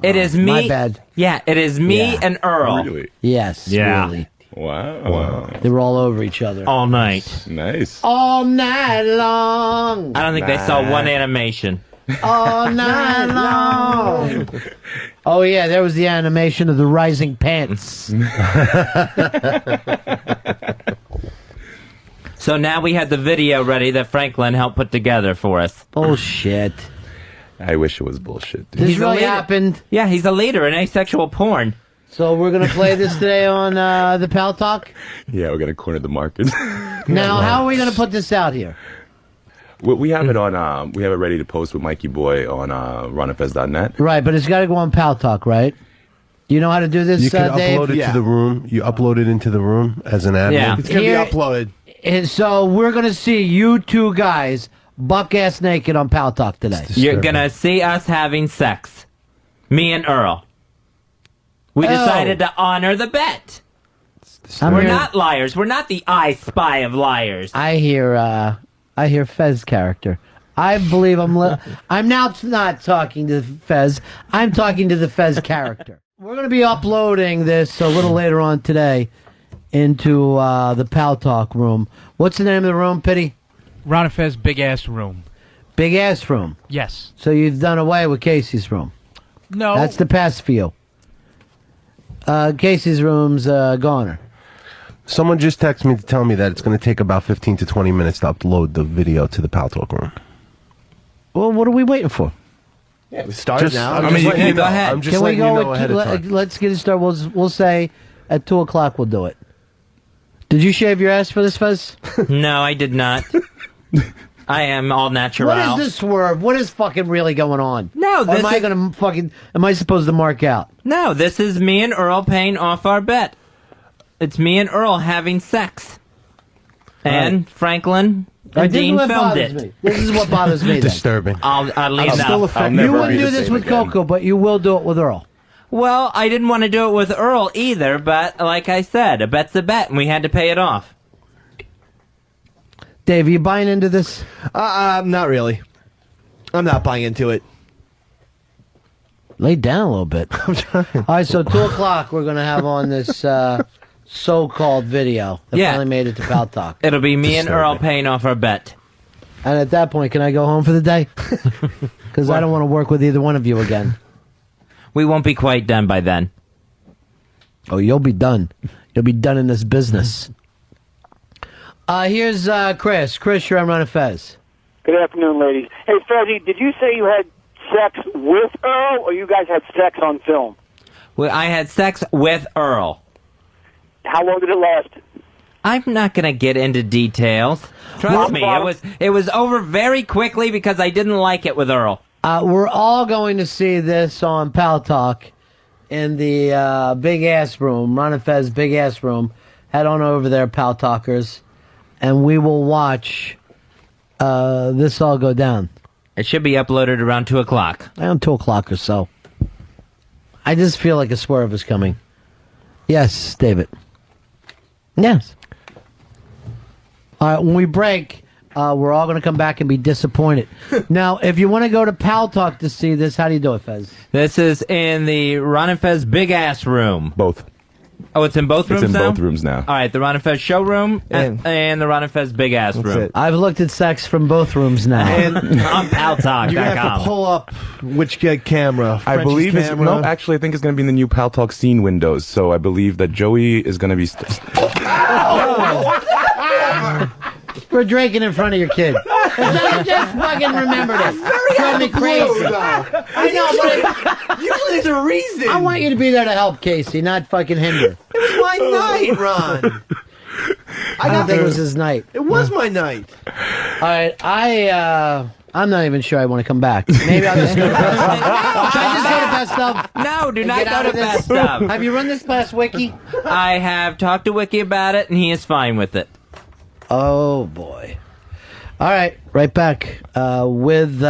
It is me. My bad. Yeah, it is me Yeah. and Earl. Really? Yes, Yeah. really. Wow. They were all over each other. All night. Nice. All night long. I don't think they saw one animation. All night long. Oh, yeah, there was the animation of the rising pants. So now we had the video ready that Franklin helped put together for us. Bullshit. I wish it was bullshit. Dude. This He's a really leader. happened. Yeah, he's a leader in asexual porn. So we're going to play this today on the Pal Talk? Yeah, we're gonna corner the market. Now, how are we going to put this out here? We have it on. We have it ready to post with Mikey Boy on ronafest.net. Right, but it's got to go on Pal Talk, right? You know how to do this, You can Dave? upload it to the room. You upload it into the room as an admin. Yeah. It's going to be Here- uploaded. And so we're going to see you two guys buck-ass naked on Pal Talk today. You're going to see us having sex. Me and Earl. We decided to honor the bet. We're not liars. We're not the I Spy of liars. I hear Fez character. I believe I'm now not talking to Fez. I'm talking to the Fez character. We're going to be uploading this a little later on today into the Pal Talk room. What's the name of the room, Pitty? Ron and Fez big ass room. Big ass room. Yes. So you've done away with Casey's room. No. That's the past for you. Casey's room's goner. Someone just texted me to tell me that it's going to take about 15 to 20 minutes to upload the video to the Pal Talk room. Well, what are we waiting for? Yeah, we started now. I'm just letting you know. go ahead. I'm just Can we letting go? you know ahead of time. Let's get it started. We'll say at 2:00 we'll do it. Did you shave your ass for this, Fez? No, I did not. I am all natural. What is this swerve? What is fucking really going on? No, Or this am I is- gonna fucking? Am I supposed to mark out? No, this is me and Earl paying off our bet. It's me and Earl having sex. And Franklin and This is Dean what filmed bothers it. me. This is what bothers me. Then. Disturbing. Oddly I'm enough. still offended. You never wouldn't be do the this same with again. Coco, but you will do it with Earl. Well, I didn't want to do it with Earl either, but like I said, a bet's a bet, and we had to pay it off. Dave, are you buying into this? Not really. I'm not buying into it. Lay down a little bit. I'm trying. All right, so 2:00 we're gonna have on this so-called video that Yeah. finally made it to Pal Talk. It'll be me and Earl paying off our bet. And at that point, can I go home for the day? Because I don't want to work with either one of you again. We won't be quite done by then. Oh, you'll be done. You'll be done in this business. Here's Chris. Chris, you're on Ron and Fez. Good afternoon, ladies. Hey, Fezzy, did you say you had sex with Earl, or you guys had sex on film? Well, I had sex with Earl. How long did it last? I'm not going to get into details. Trust me, it was over very quickly because I didn't like it with Earl. We're all going to see this on Pal Talk in the Big Ass Room, Ron and Fez Big Ass Room. Head on over there, Pal Talkers, and we will watch this all go down. It should be uploaded around 2 o'clock. Around 2 o'clock or so. I just feel like a swerve is coming. Yes, David. Yes. All right, when we break, we're all going to come back and be disappointed. Now, if you want to go to Pal Talk to see this, how do you do it, Fez? This is in the Ron and Fez Big Ass Room. Both. Oh, it's in both rooms It's in now? both rooms now. All right, the Ron and Fez showroom and the Ron and Fez Big Ass Room. I've looked at sex from both rooms now. And on PalTalk.com. You have to pull up which camera. I Frenchie's believe it's camera. no. Actually, I think it's going to be in the new Pal Talk scene windows. So I believe that Joey is going to be. For drinking in front of your kid. I just fucking remembered it. Drove me crazy. I know, but usually there's a reason. I want you to be there to help Casey, not fucking hinder. It was my night, Ron. I don't think it was his night. It was my night. All right, I'm not even sure I want to come back. Maybe I'll just go to Best Stuff. Should I just go to Best Stuff? No, do and not get out go of to this? Best Stuff. Have you run this past Wiki? I have talked to Wiki about it, and he is fine with it. Oh, boy. All right, right back with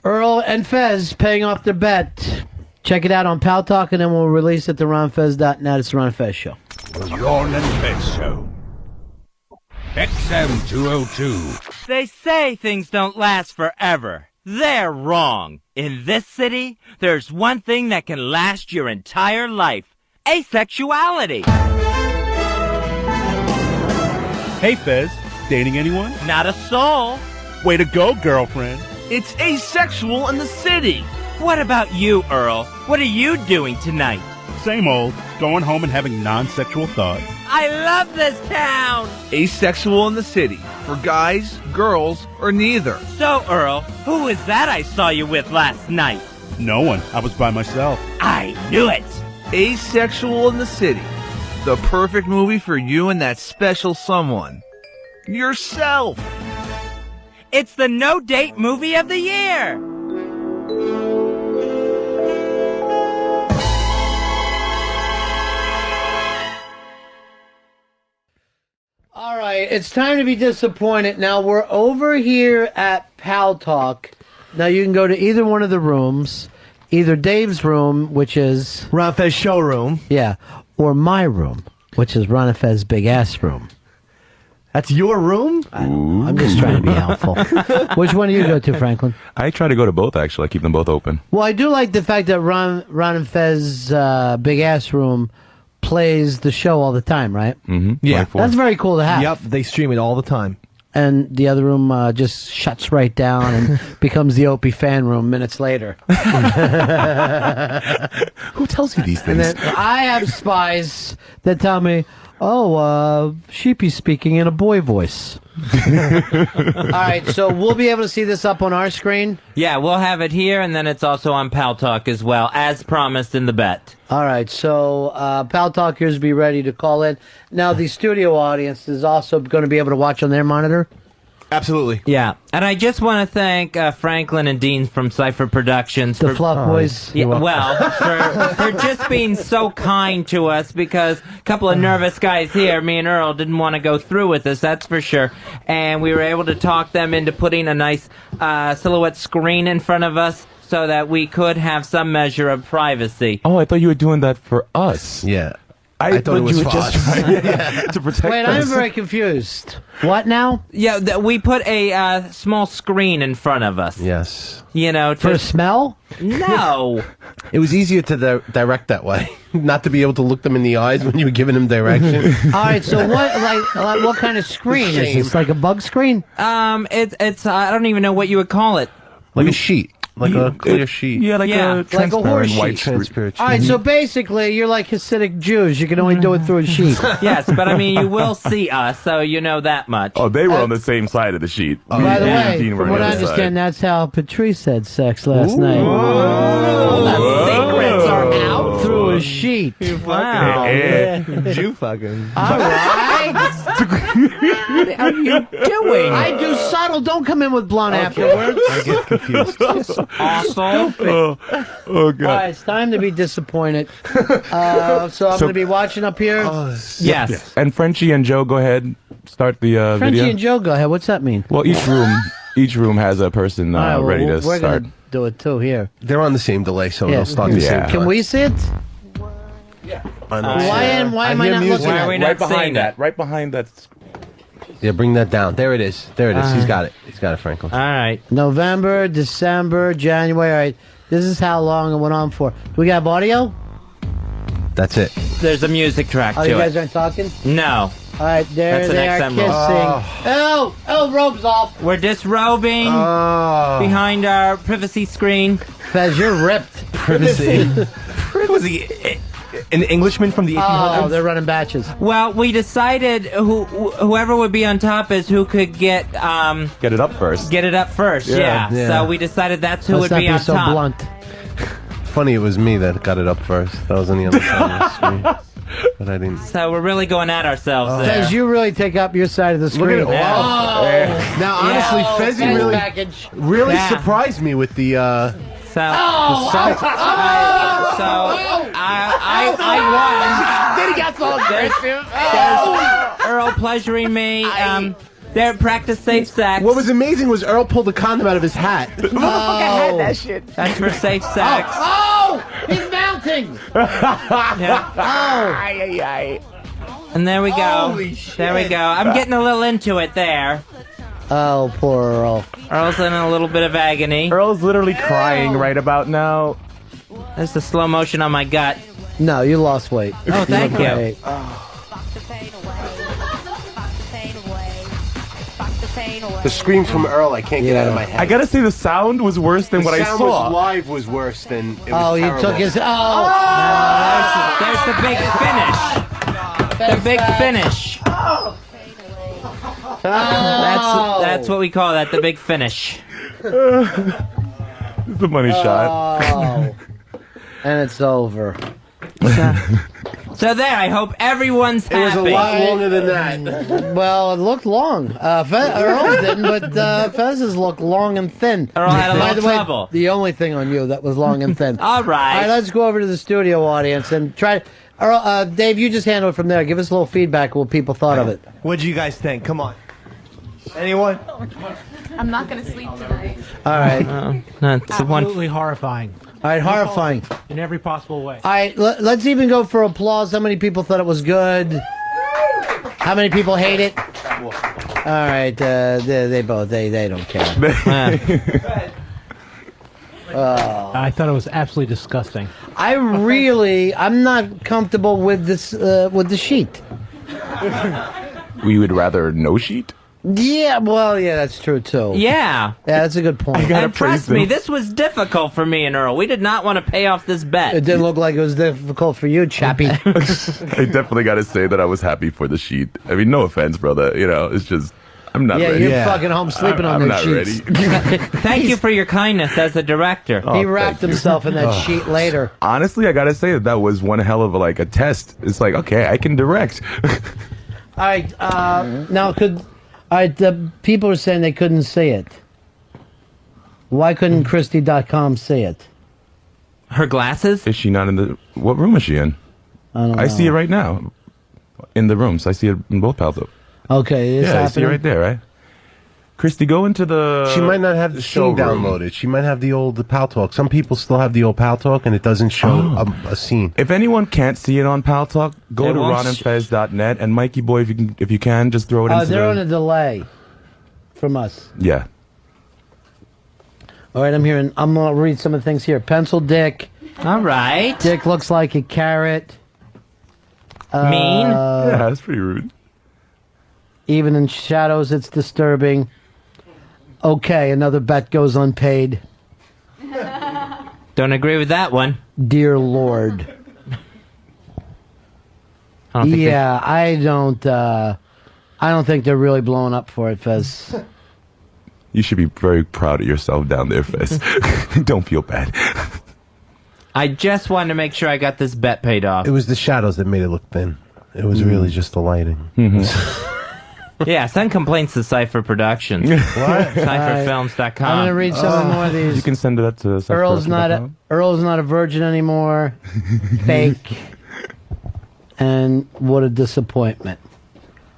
Earl and Fez paying off their bet. Check it out on Pal Talk, and then we'll release it to ronfez.net. It's the Ron and Fez Show. The Ron and Fez Show. XM 202. They say things don't last forever. They're wrong. In this city, there's one thing that can last your entire life. Asexuality. Hey, Fez. Dating anyone? Not a soul. Way to go, girlfriend. It's asexual in the city. What about you, Earl? What are you doing tonight? Same old. Going home and having non-sexual thoughts. I love this town. Asexual in the city. For guys, girls, or neither. So, Earl, who is that I saw you with last night? No one. I was by myself. I knew it. Asexual in the city. The perfect movie for you and that special someone. Yourself. It's the No Date Movie of the Year. All right, it's time to be disappointed. Now, we're over here at Pal Talk. Now, you can go to either one of the rooms, either Dave's room, which is Ron Fez showroom. Yeah, or my room, which is Ron and Fez Big Ass Room. That's your room? I'm just trying to be helpful. Which one do you go to, Franklin? I try to go to both, actually. I keep them both open. Well, I do like the fact that Ron and Fez Big Ass Room plays the show all the time, right? Mm-hmm. Yeah. That's very cool to have. Yep, they stream it all the time. And the other room just shuts right down and becomes the Opie fan room minutes later. Who tells you these And things? then I have spies that tell me, Sheepy's speaking in a boy voice. All right, so we'll be able to see this up on our screen? Yeah, we'll have it here, and then it's also on Pal Talk as well, as promised in the bet. All right, so Pal Talkers, be ready to call in. Now, the studio audience is also going to be able to watch on their monitor? Absolutely. Yeah, and I just want to thank Franklin and Dean from Cypher Productions. The Fluff Boys. Yeah, well, for just being so kind to us, because a couple of nervous guys here, me and Earl, didn't want to go through with this, that's for sure. And we were able to talk them into putting a nice silhouette screen in front of us so that we could have some measure of privacy. Oh, I thought you were doing that for us. Yeah. I thought it was you were for just us. trying to protect Wait, us. I'm very confused. What now? Yeah, we put a small screen in front of us. Yes. You know, For smell? No. It was easier to direct that way. Not to be able to look them in the eyes when you were giving them direction. All right, so what kind of screen is this? Like a bug screen? It's I don't even know what you would call it. Like a sheet. Like a clear sheet. Yeah, like a like a transparent horse white sheet. Transparent All right, sheet. so basically, you're like Hasidic Jews. You can only do it through a sheet. Yes, but I mean, you will see us, so you know that much. Oh, they were on the same side of the sheet. By the Me and way, Dean were from on what the I other understand, side. that's how Patrice had sex last night. The secrets are out Through a sheet. Wow. Jew fucking. All right. What are you doing? I do subtle. Don't come in with blunt afterwards. I get confused. Awesome. Oh All God. right, it's time to be disappointed. So I'm going to be watching up here. Yes. And Frenchie and Joe, go ahead. Start the Frenchie video. and Joe, go ahead. What's that mean? Well, each room has a person All right, well, ready to we're start. going to do it too here. They're on the same delay, so Yeah. they'll start the same Yeah. time. Can we see it? Why am I not looking Why at are we it? not Right seeing behind it? that. Right behind that. Yeah, bring that down. There it is. There it is. He's got it. He's got it, Franklin. All right. November, December, January. All right. This is how long it went on for. Do we have audio? That's it. There's a music track Oh, to you guys it. aren't talking? No. All right, there That's an they are XM kissing. roll. Oh, robe's off. We're disrobing behind our privacy screen. Fez, you're ripped. Privacy. Was he an Englishman from the 1800s? Oh, they're running batches. Well, we decided whoever would be on top is who could get Get it up first. it up first. Yeah. Yeah. So we decided that's who Let's would not be be on so top. blunt. Funny, it was me that got it up first. That was on the other side of the screen. But I didn't. So we're really going at ourselves there. Fez, you really take up your side of the screen. Look at it. Wow. Now, honestly, Yeah. Fezzy Fez really, package. really Yeah. surprised me with the So, the size. I Then he got so there's Earl pleasuring me. They're practice safe sex. What was amazing was Earl pulled a condom out of his hat. shit. That's for safe sex. Oh, he's mounting. Yeah. Oh. And there we go. Holy shit. There we go. I'm getting a little into it there. Oh, poor Earl. Earl's in a little bit of agony. Earl's literally crying right about now. There's the slow motion on my gut. No, you lost weight. Oh, thank you. Great. The scream from Earl, I can't get out of my head. I gotta say, the sound was worse than the what I sound saw. was live was worse than it was Oh, you terrible. took his. There's the big finish. The big finish. That's what we call that. The big finish. It's the money shot. Oh. And it's over. So there. I hope everyone's happy. It was a lot longer than that. Well, it looked long. Earl didn't, but Fez's looked long and thin. Earl had a By little the way, trouble. the only thing on you that was long and thin. All right. All right, let's go over to the studio audience and try. Earl, Dave, you just handle it from there. Give us a little feedback what people thought of it. What do you guys think? Come on. Anyone? I'm not going to sleep tonight. All right. That's one. Absolutely horrifying. All right, horrifying. In every possible way. All right, let's even go for applause. How many people thought it was good? How many people hate it? All right, they both they don't care. I thought it was absolutely disgusting. I'm not comfortable with this with the sheet. We would rather no sheet. Yeah, well, yeah, that's true too. Yeah. Yeah, that's a good point. And trust me, this was difficult for me and Earl. We did not want to pay off this bet. It didn't look like it was difficult for you, Chappie. I definitely got to say that I was happy for the sheet. I mean, no offense, brother. You know, it's just I'm not ready. You're fucking home sleeping on I'm those not sheets. ready. Thank you for your kindness as a director. He wrapped himself in that Oh. sheet later. Honestly, I got to say that was one hell of a test. It's like, okay, I can direct. All right, now the people are saying they couldn't see it. Why couldn't Christy.com see it? Her glasses? Is she not in the... What room is she in? I see it right now. In the rooms. I see it in both pals. Okay, it's yeah, I see it happening. right there, right? Christy, go into the... She might not have the scene showroom. downloaded. She might have the old Pal Talk. Some people still have the old Pal Talk, and it doesn't show a scene. If anyone can't see it on Pal Talk, go It to won't ronandfez.net, and Mikey Boy, if you can, just throw it into They're on the... a delay from us. Yeah. All right, I'm going to read some of the things here. Pencil dick. All right. Dick looks like a carrot. Mean? Yeah, that's pretty rude. Even in shadows, it's disturbing. Okay, another bet goes unpaid. Don't agree with that one. Dear Lord. Yeah, I don't think they're really blowing up for it, Fez. You should be very proud of yourself down there, Fez. Don't feel bad. I just wanted to make sure I got this bet paid off. It was the shadows that made it look thin. It was really just the lighting. Yeah, send complaints to Cypher Productions. What? CypherFilms.com. I'm going to read some more of these. You can send that to Earl's not a virgin anymore. Fake. And what a disappointment.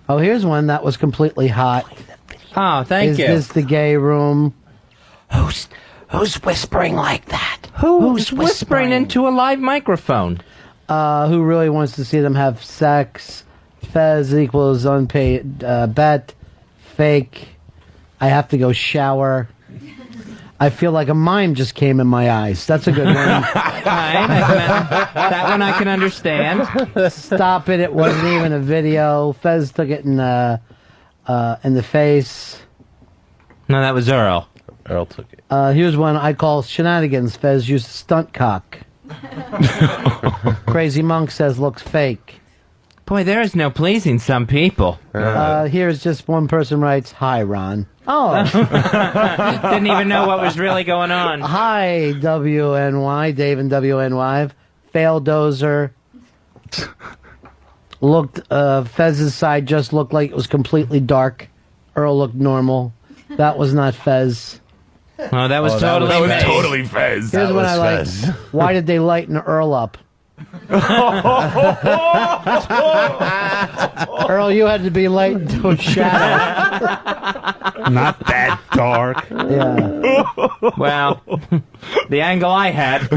Oh, here's one that was completely hot. Oh, thank you. Is this the gay room? Who's whispering like that? Who's whispering into a live microphone? Who really wants to see them have sex? Fez equals unpaid bet. Fake. I have to go shower. I feel like a mime just came in my eyes. That's a good one. That one I can understand. Stop it. It wasn't even a video. Fez took it in the face. No, that was Earl. Earl took it. Here's one I call shenanigans. Fez used stunt cock. Crazy Monk says looks fake. Boy, there is no pleasing some people. Here's just one person writes, "Hi, Ron." Oh. Didn't even know what was really going on. Hi, WNY, Dave and WNY. Fail dozer. Looked, Fez's side just looked like it was completely dark. Earl looked normal. That was not Fez. Oh, that was totally Fez. Totally Fez. Here's what I like. Why did they lighten Earl up? Earl, you had to be lightened to a shadow. Not that dark. Yeah. Well, the angle I had.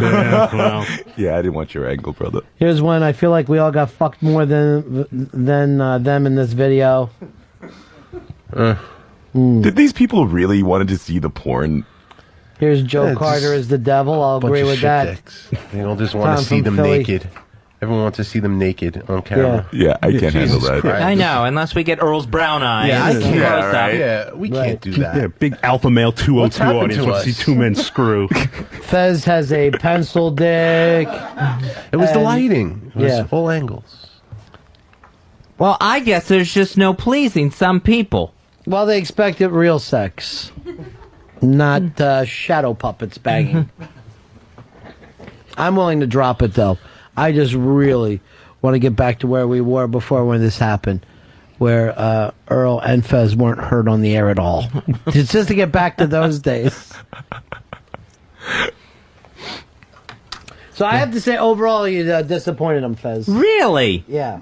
Yeah, I didn't want your angle, brother. Here's one. I feel like we all got fucked more than them in this video. Did these people really wanted to see the porn? Here's Joe Carter as the devil. I'll agree with that. They all just want Tom to see from them Philly. naked. Everyone wants to see them naked on camera. Yeah, I can't handle that. I know, unless we get Earl's brown eyes. Yeah, I can't. Close up. right. Yeah, we can't do that. Yeah, big alpha male 202 What's happened audience to wants to us? see two men screw. Fez has a pencil dick. It was the And- lighting. It was yeah. all angles. Well, I guess there's just no pleasing some people. Well, they expected real sex, not shadow puppets banging. I'm willing to drop it, though. I just really want to get back to where we were before when this happened, where Earl and Fez weren't heard on the air at all. It's just to get back to those days. So I have to say, overall, you disappointed him, Fez. Really? Yeah.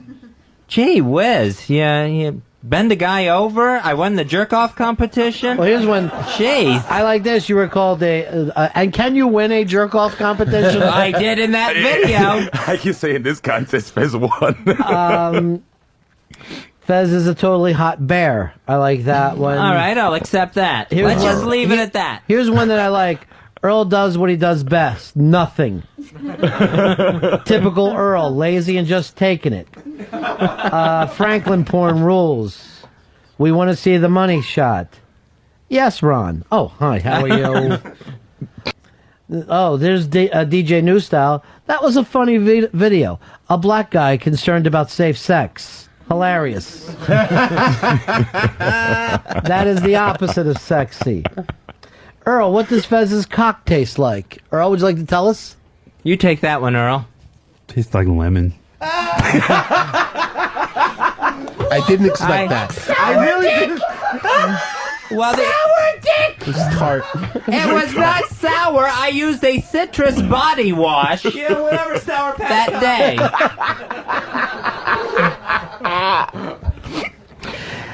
Gee whiz. Yeah, you bend a guy over. I won the jerk-off competition. Well, here's one. Jeez. I like this. You were called and can you win a jerk-off competition? I did in that video. I can say in this contest, Fez won. Fez is a totally hot bear. I like that one. All right, I'll accept that. Let's just leave it at that. Here's one that I like. Earl does what he does best. Nothing. Typical Earl. Lazy and just taking it. Franklin porn rules. We want to see the money shot. Yes, Ron. Oh, hi. How are you? Oh, there's DJ New Style. That was a funny video. A black guy concerned about safe sex. Hilarious. That is the opposite of sexy. Earl, what does Fez's cock taste like? Earl, would you like to tell us? You take that one, Earl. Tastes like lemon. I didn't expect that. I really didn't. Well, Sour dick! It was tart. It was not sour. I used a citrus body wash whatever sour patch that day.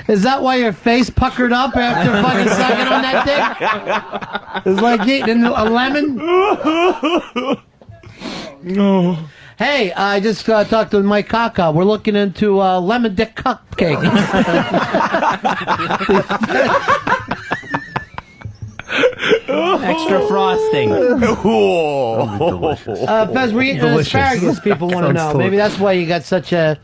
Is that why your face puckered up after fucking sucking on that dick? It's like eating a lemon? No. Hey, I just talked to Mike Kaka. We're looking into lemon dick cupcake. Extra frosting. Fez, we're eating asparagus, people want to know. Maybe that's why you got such a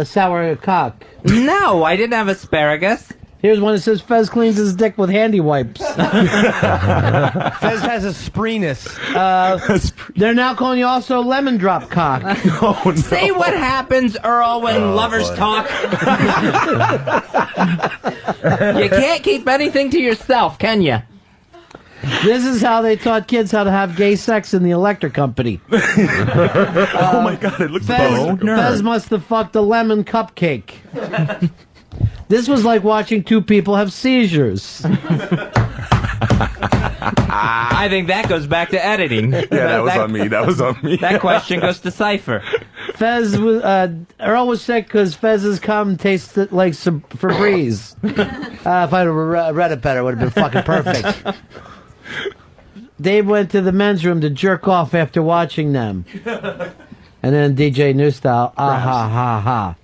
sour cock. No, I didn't have asparagus. Here's one that says Fez cleans his dick with handy wipes. Fez has a spreeness. They're now calling you also lemon drop cock. Oh, no. See what happens, Earl, when lovers talk? You can't keep anything to yourself, can you? This is how they taught kids how to have gay sex in the electric company. Oh my god, it looks Fez must have fucked a lemon cupcake. This was like watching two people have seizures. I think that goes back to editing. Yeah, that was on me. That was on me. That question goes to Cypher. Fez was, Earl was sick because Fez's cum tasted like some Febreze. If I'd read it better, it would have been fucking perfect. Dave went to the men's room to jerk off after watching them. And then DJ New Style, ha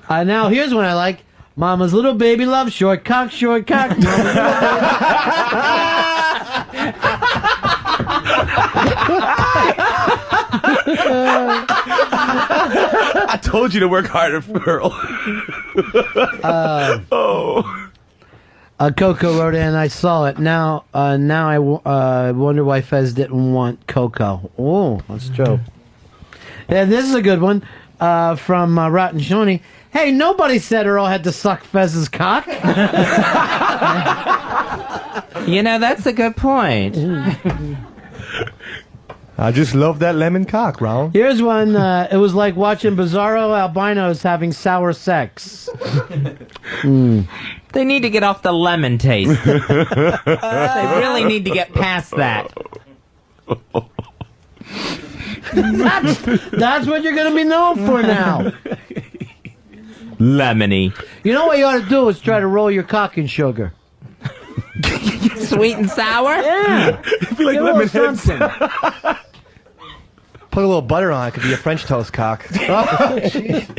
ha. Now here's one I like. Mama's little baby love, short cock, short cock. Mama's little I told you to work harder, Earl. Coco wrote in, I saw it. Now I wonder why Fez didn't want Coco. Oh, that's true. Yeah, this is a good one from Rotten Shoney. Hey, nobody said Earl had to suck Fez's cock. You know, that's a good point. I just love that lemon cock, Ron. Here's one. It was like watching bizarro albinos having sour sex. They need to get off the lemon taste. They really need to get past that. That's what you're going to be known for now. Lemony. You know what you ought to do is try to roll your cock in sugar. Sweet and sour? Yeah. It'd be like Get a lemon little heads. something. Put a little butter on it. Could be a French toast cock. That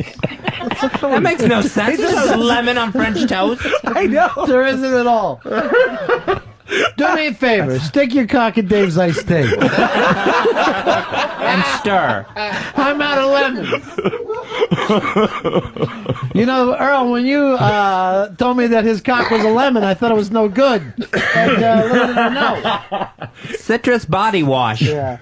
makes no sense. There's no lemon on French toast. I know. There isn't at all. Do me a favor. Stick your cock in Dave's iced tea. And stir. I'm out of lemons. You know, Earl, when you told me that his cock was a lemon, I thought it was no good. And little did I know. Citrus body wash. Yeah.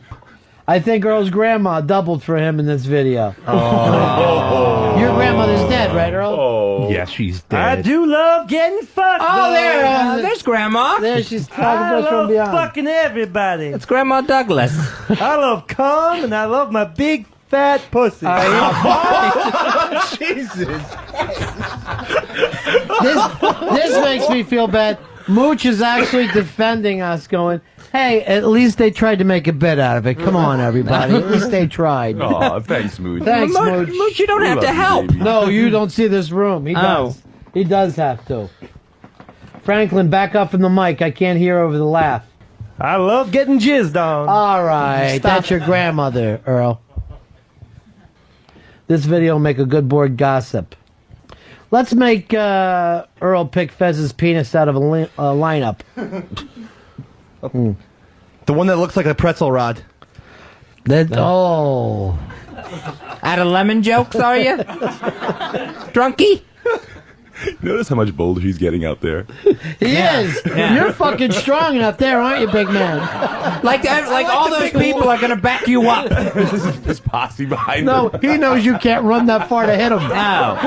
I think Earl's grandma doubled for him in this video. Oh. Your grandmother's dead, right, Earl? Oh. Yeah, she's dead. I do love getting fucked. Oh, there. There's Grandma. There she's talking I to us from love beyond. fucking everybody. It's Grandma Douglas. I love cum and I love my big fat pussy. Jesus. This makes me feel bad. Mooch is actually defending us, going, hey, at least they tried to make a bit out of it. Come on, everybody. At least they tried. Oh, thanks, Mooch. Thanks, Mooch. Mooch, you don't We have love to you, help. baby. No, you don't see this room. He does. He does have to. Franklin, back up from the mic. I can't hear over the laugh. I love getting jizzed on. All right. Stop. That's your grandmother, Earl. This video will make a good board gossip. Let's make Earl pick Fez's penis out of a lineup. The one that looks like a pretzel rod. Oh. Out of lemon jokes, are you? Drunky? Notice how much bolder he's getting out there. He is. Yeah. You're fucking strong enough there, aren't you, big man? Like all those people are going to back you up. This posse behind No, him. he knows you can't run that far to hit him. Oh.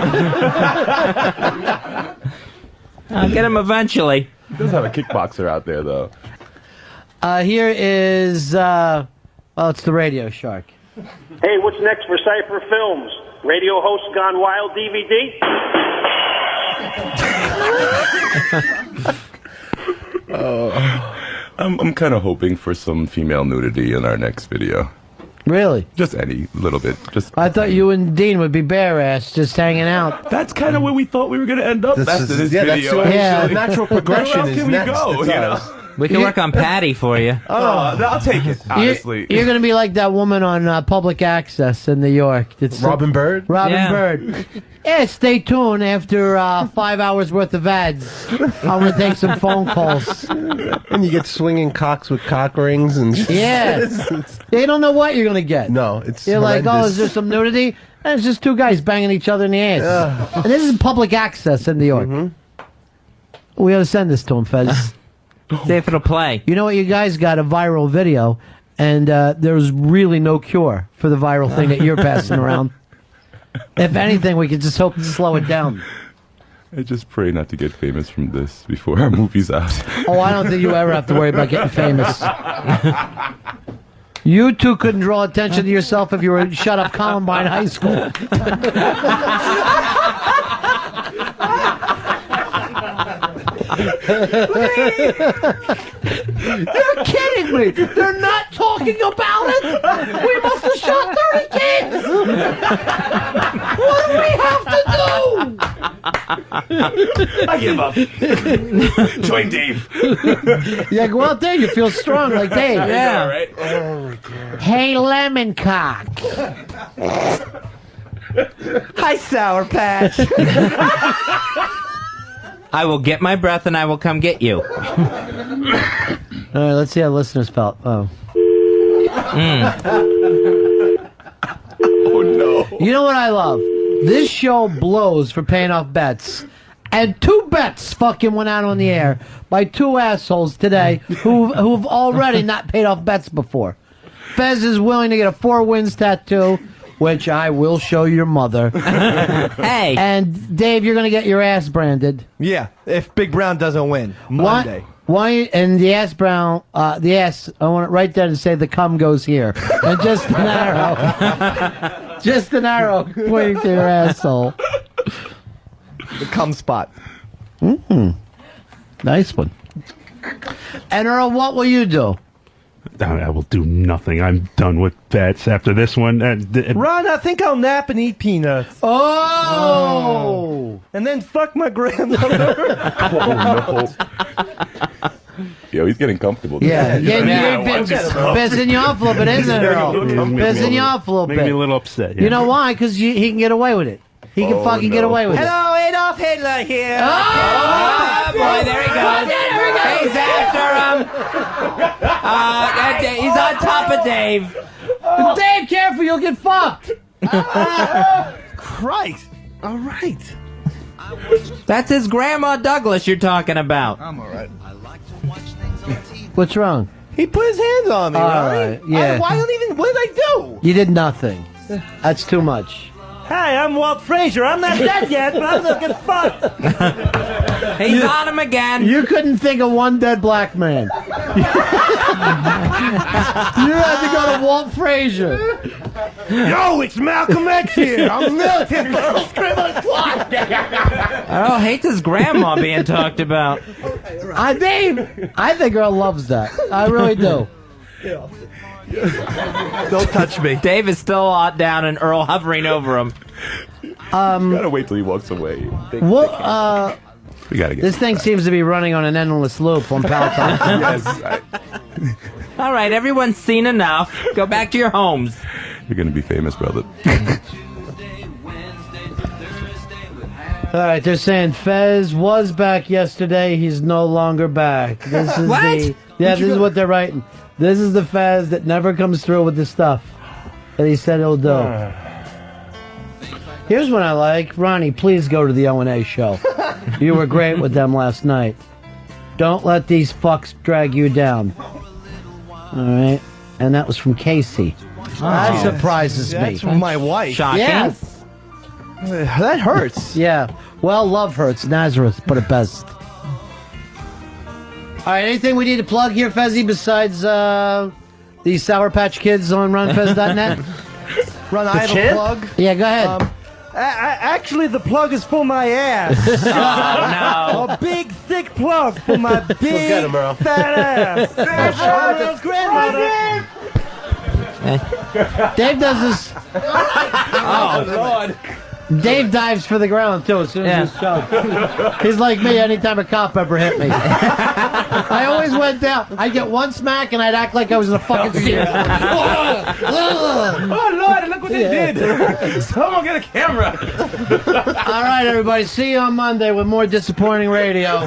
I'll get him eventually. He does have a kickboxer out there, though. Here is, it's the Radio Shark. Hey, what's next for Cypher Films? Radio Host Gone Wild DVD? I'm kind of hoping for some female nudity in our next video. Really? Just any little bit. Just I thought you and Dean would be bare ass just hanging out. that's kind of where we thought we were going to end up after this video. Yeah. The natural progression Where else is can we next. go? It's You ours. know? We can work on Patty for you. I'll take it. Honestly, You're going to be like that woman on Public Access in New York. It's Robin Bird? Robin Bird. Yeah, stay tuned after 5 hours worth of ads. I'm going to take some phone calls. And you get swinging cocks with cock rings and Yeah. They don't know what you're going to get. No, it's You're like, oh, horrendous. is there some nudity? And it's just two guys banging each other in the ass. And this is Public Access in New York. We gotta send this to him, Fez. See if it'll play. You know what? You guys got a viral video, and there's really no cure for the viral thing that you're passing around. If anything, we could just hope to slow it down. I just pray not to get famous from this before our movie's out. Oh, I don't think you ever have to worry about getting famous. You two couldn't draw attention to yourself if you were shut up Columbine High School. You're kidding me! They're not talking about it! We must have shot 30 kids! What do we have to do? I give up. Join Dave. Yeah, go out there, you feel strong like Dave. Yeah. Right? Hey, Lemon Cock. Hi, Sour Patch. I will get my breath and I will come get you. All right, let's see how listeners felt. Oh. Oh, no. You know what I love? This show blows for paying off bets. And 2 bets fucking went out on the air by 2 assholes today who've already not paid off bets before. Fez is willing to get a 4 wins tattoo, which I will show your mother. Hey. And Dave, you're going to get your ass branded. Yeah, if Big Brown doesn't win Monday. Why? And the ass brown, the ass, I want it right there to say the cum goes here. And just an arrow. Just an arrow pointing to your asshole. The cum spot. Nice one. And Earl, what will you do? I will do nothing. I'm done with bets after this one. Ron, I think I'll nap and eat peanuts. Oh! And then fuck my grandmother. Oh, no. Yo, he's getting comfortable. Yeah, pissing you off a little bit, isn't it, Earl? Pissing you off a little bit. Making me a little upset. Yeah. You know why? Because he can get away with it. He can fucking get away with it. Hello, Adolf Hitler here. Oh, boy, there he goes. He's after him. He's on top of Dave. Dave, careful, you'll get fucked. Christ. All right. That's his grandma Douglas you're talking about. I'm all right. What's wrong? He put his hands on me, All right? right, yeah. What did I do? You did nothing. That's too much. Hi, I'm Walt Frazier. I'm not dead yet, but I'm looking fun. He's on him again. You couldn't think of one dead black man. You had to go to Walt Frazier. Yo, it's Malcolm X here. I'm a militant. Earl hates his grandma being talked about. I think Earl loves that. I really do. Don't touch me. Dave is still down and Earl hovering over him. Gotta wait till he walks away. What? We gotta get This thing seems to be running on an endless loop on Peloton. Yes. All right, everyone's seen enough. Go back to your homes. You're gonna be famous, brother. All right, they're saying Fez was back yesterday. He's no longer back. This is What? this is what they're writing. This is the Fez that never comes through with the stuff that he said he'll do. Here's what I like. Ronnie, please go to the O&A show. You were great with them last night. Don't let these fucks drag you down. All right? And that was from Casey. That surprises me. That's from my wife. Shocking. Yes. That hurts. Yeah. Well, love hurts. Nazareth put it best. All right, anything we need to plug here, Fezzy, besides the Sour Patch Kids on runfez.net? Ron, I have a plug. Yeah, go ahead. Actually, the plug is for my ass. Oh, no. A big, thick plug for my big, get him, Earl. fat ass. Earl's grandmother. Dave does this. Oh, Lord. Dave dives for the ground, too, as soon as he's shot. He's like me anytime a cop ever hit me. I always went down. I'd get one smack, and I'd act like I was in a fucking theater. Oh, Lord, look what they did. Someone get a camera. All right, everybody. See you on Monday with more disappointing radio.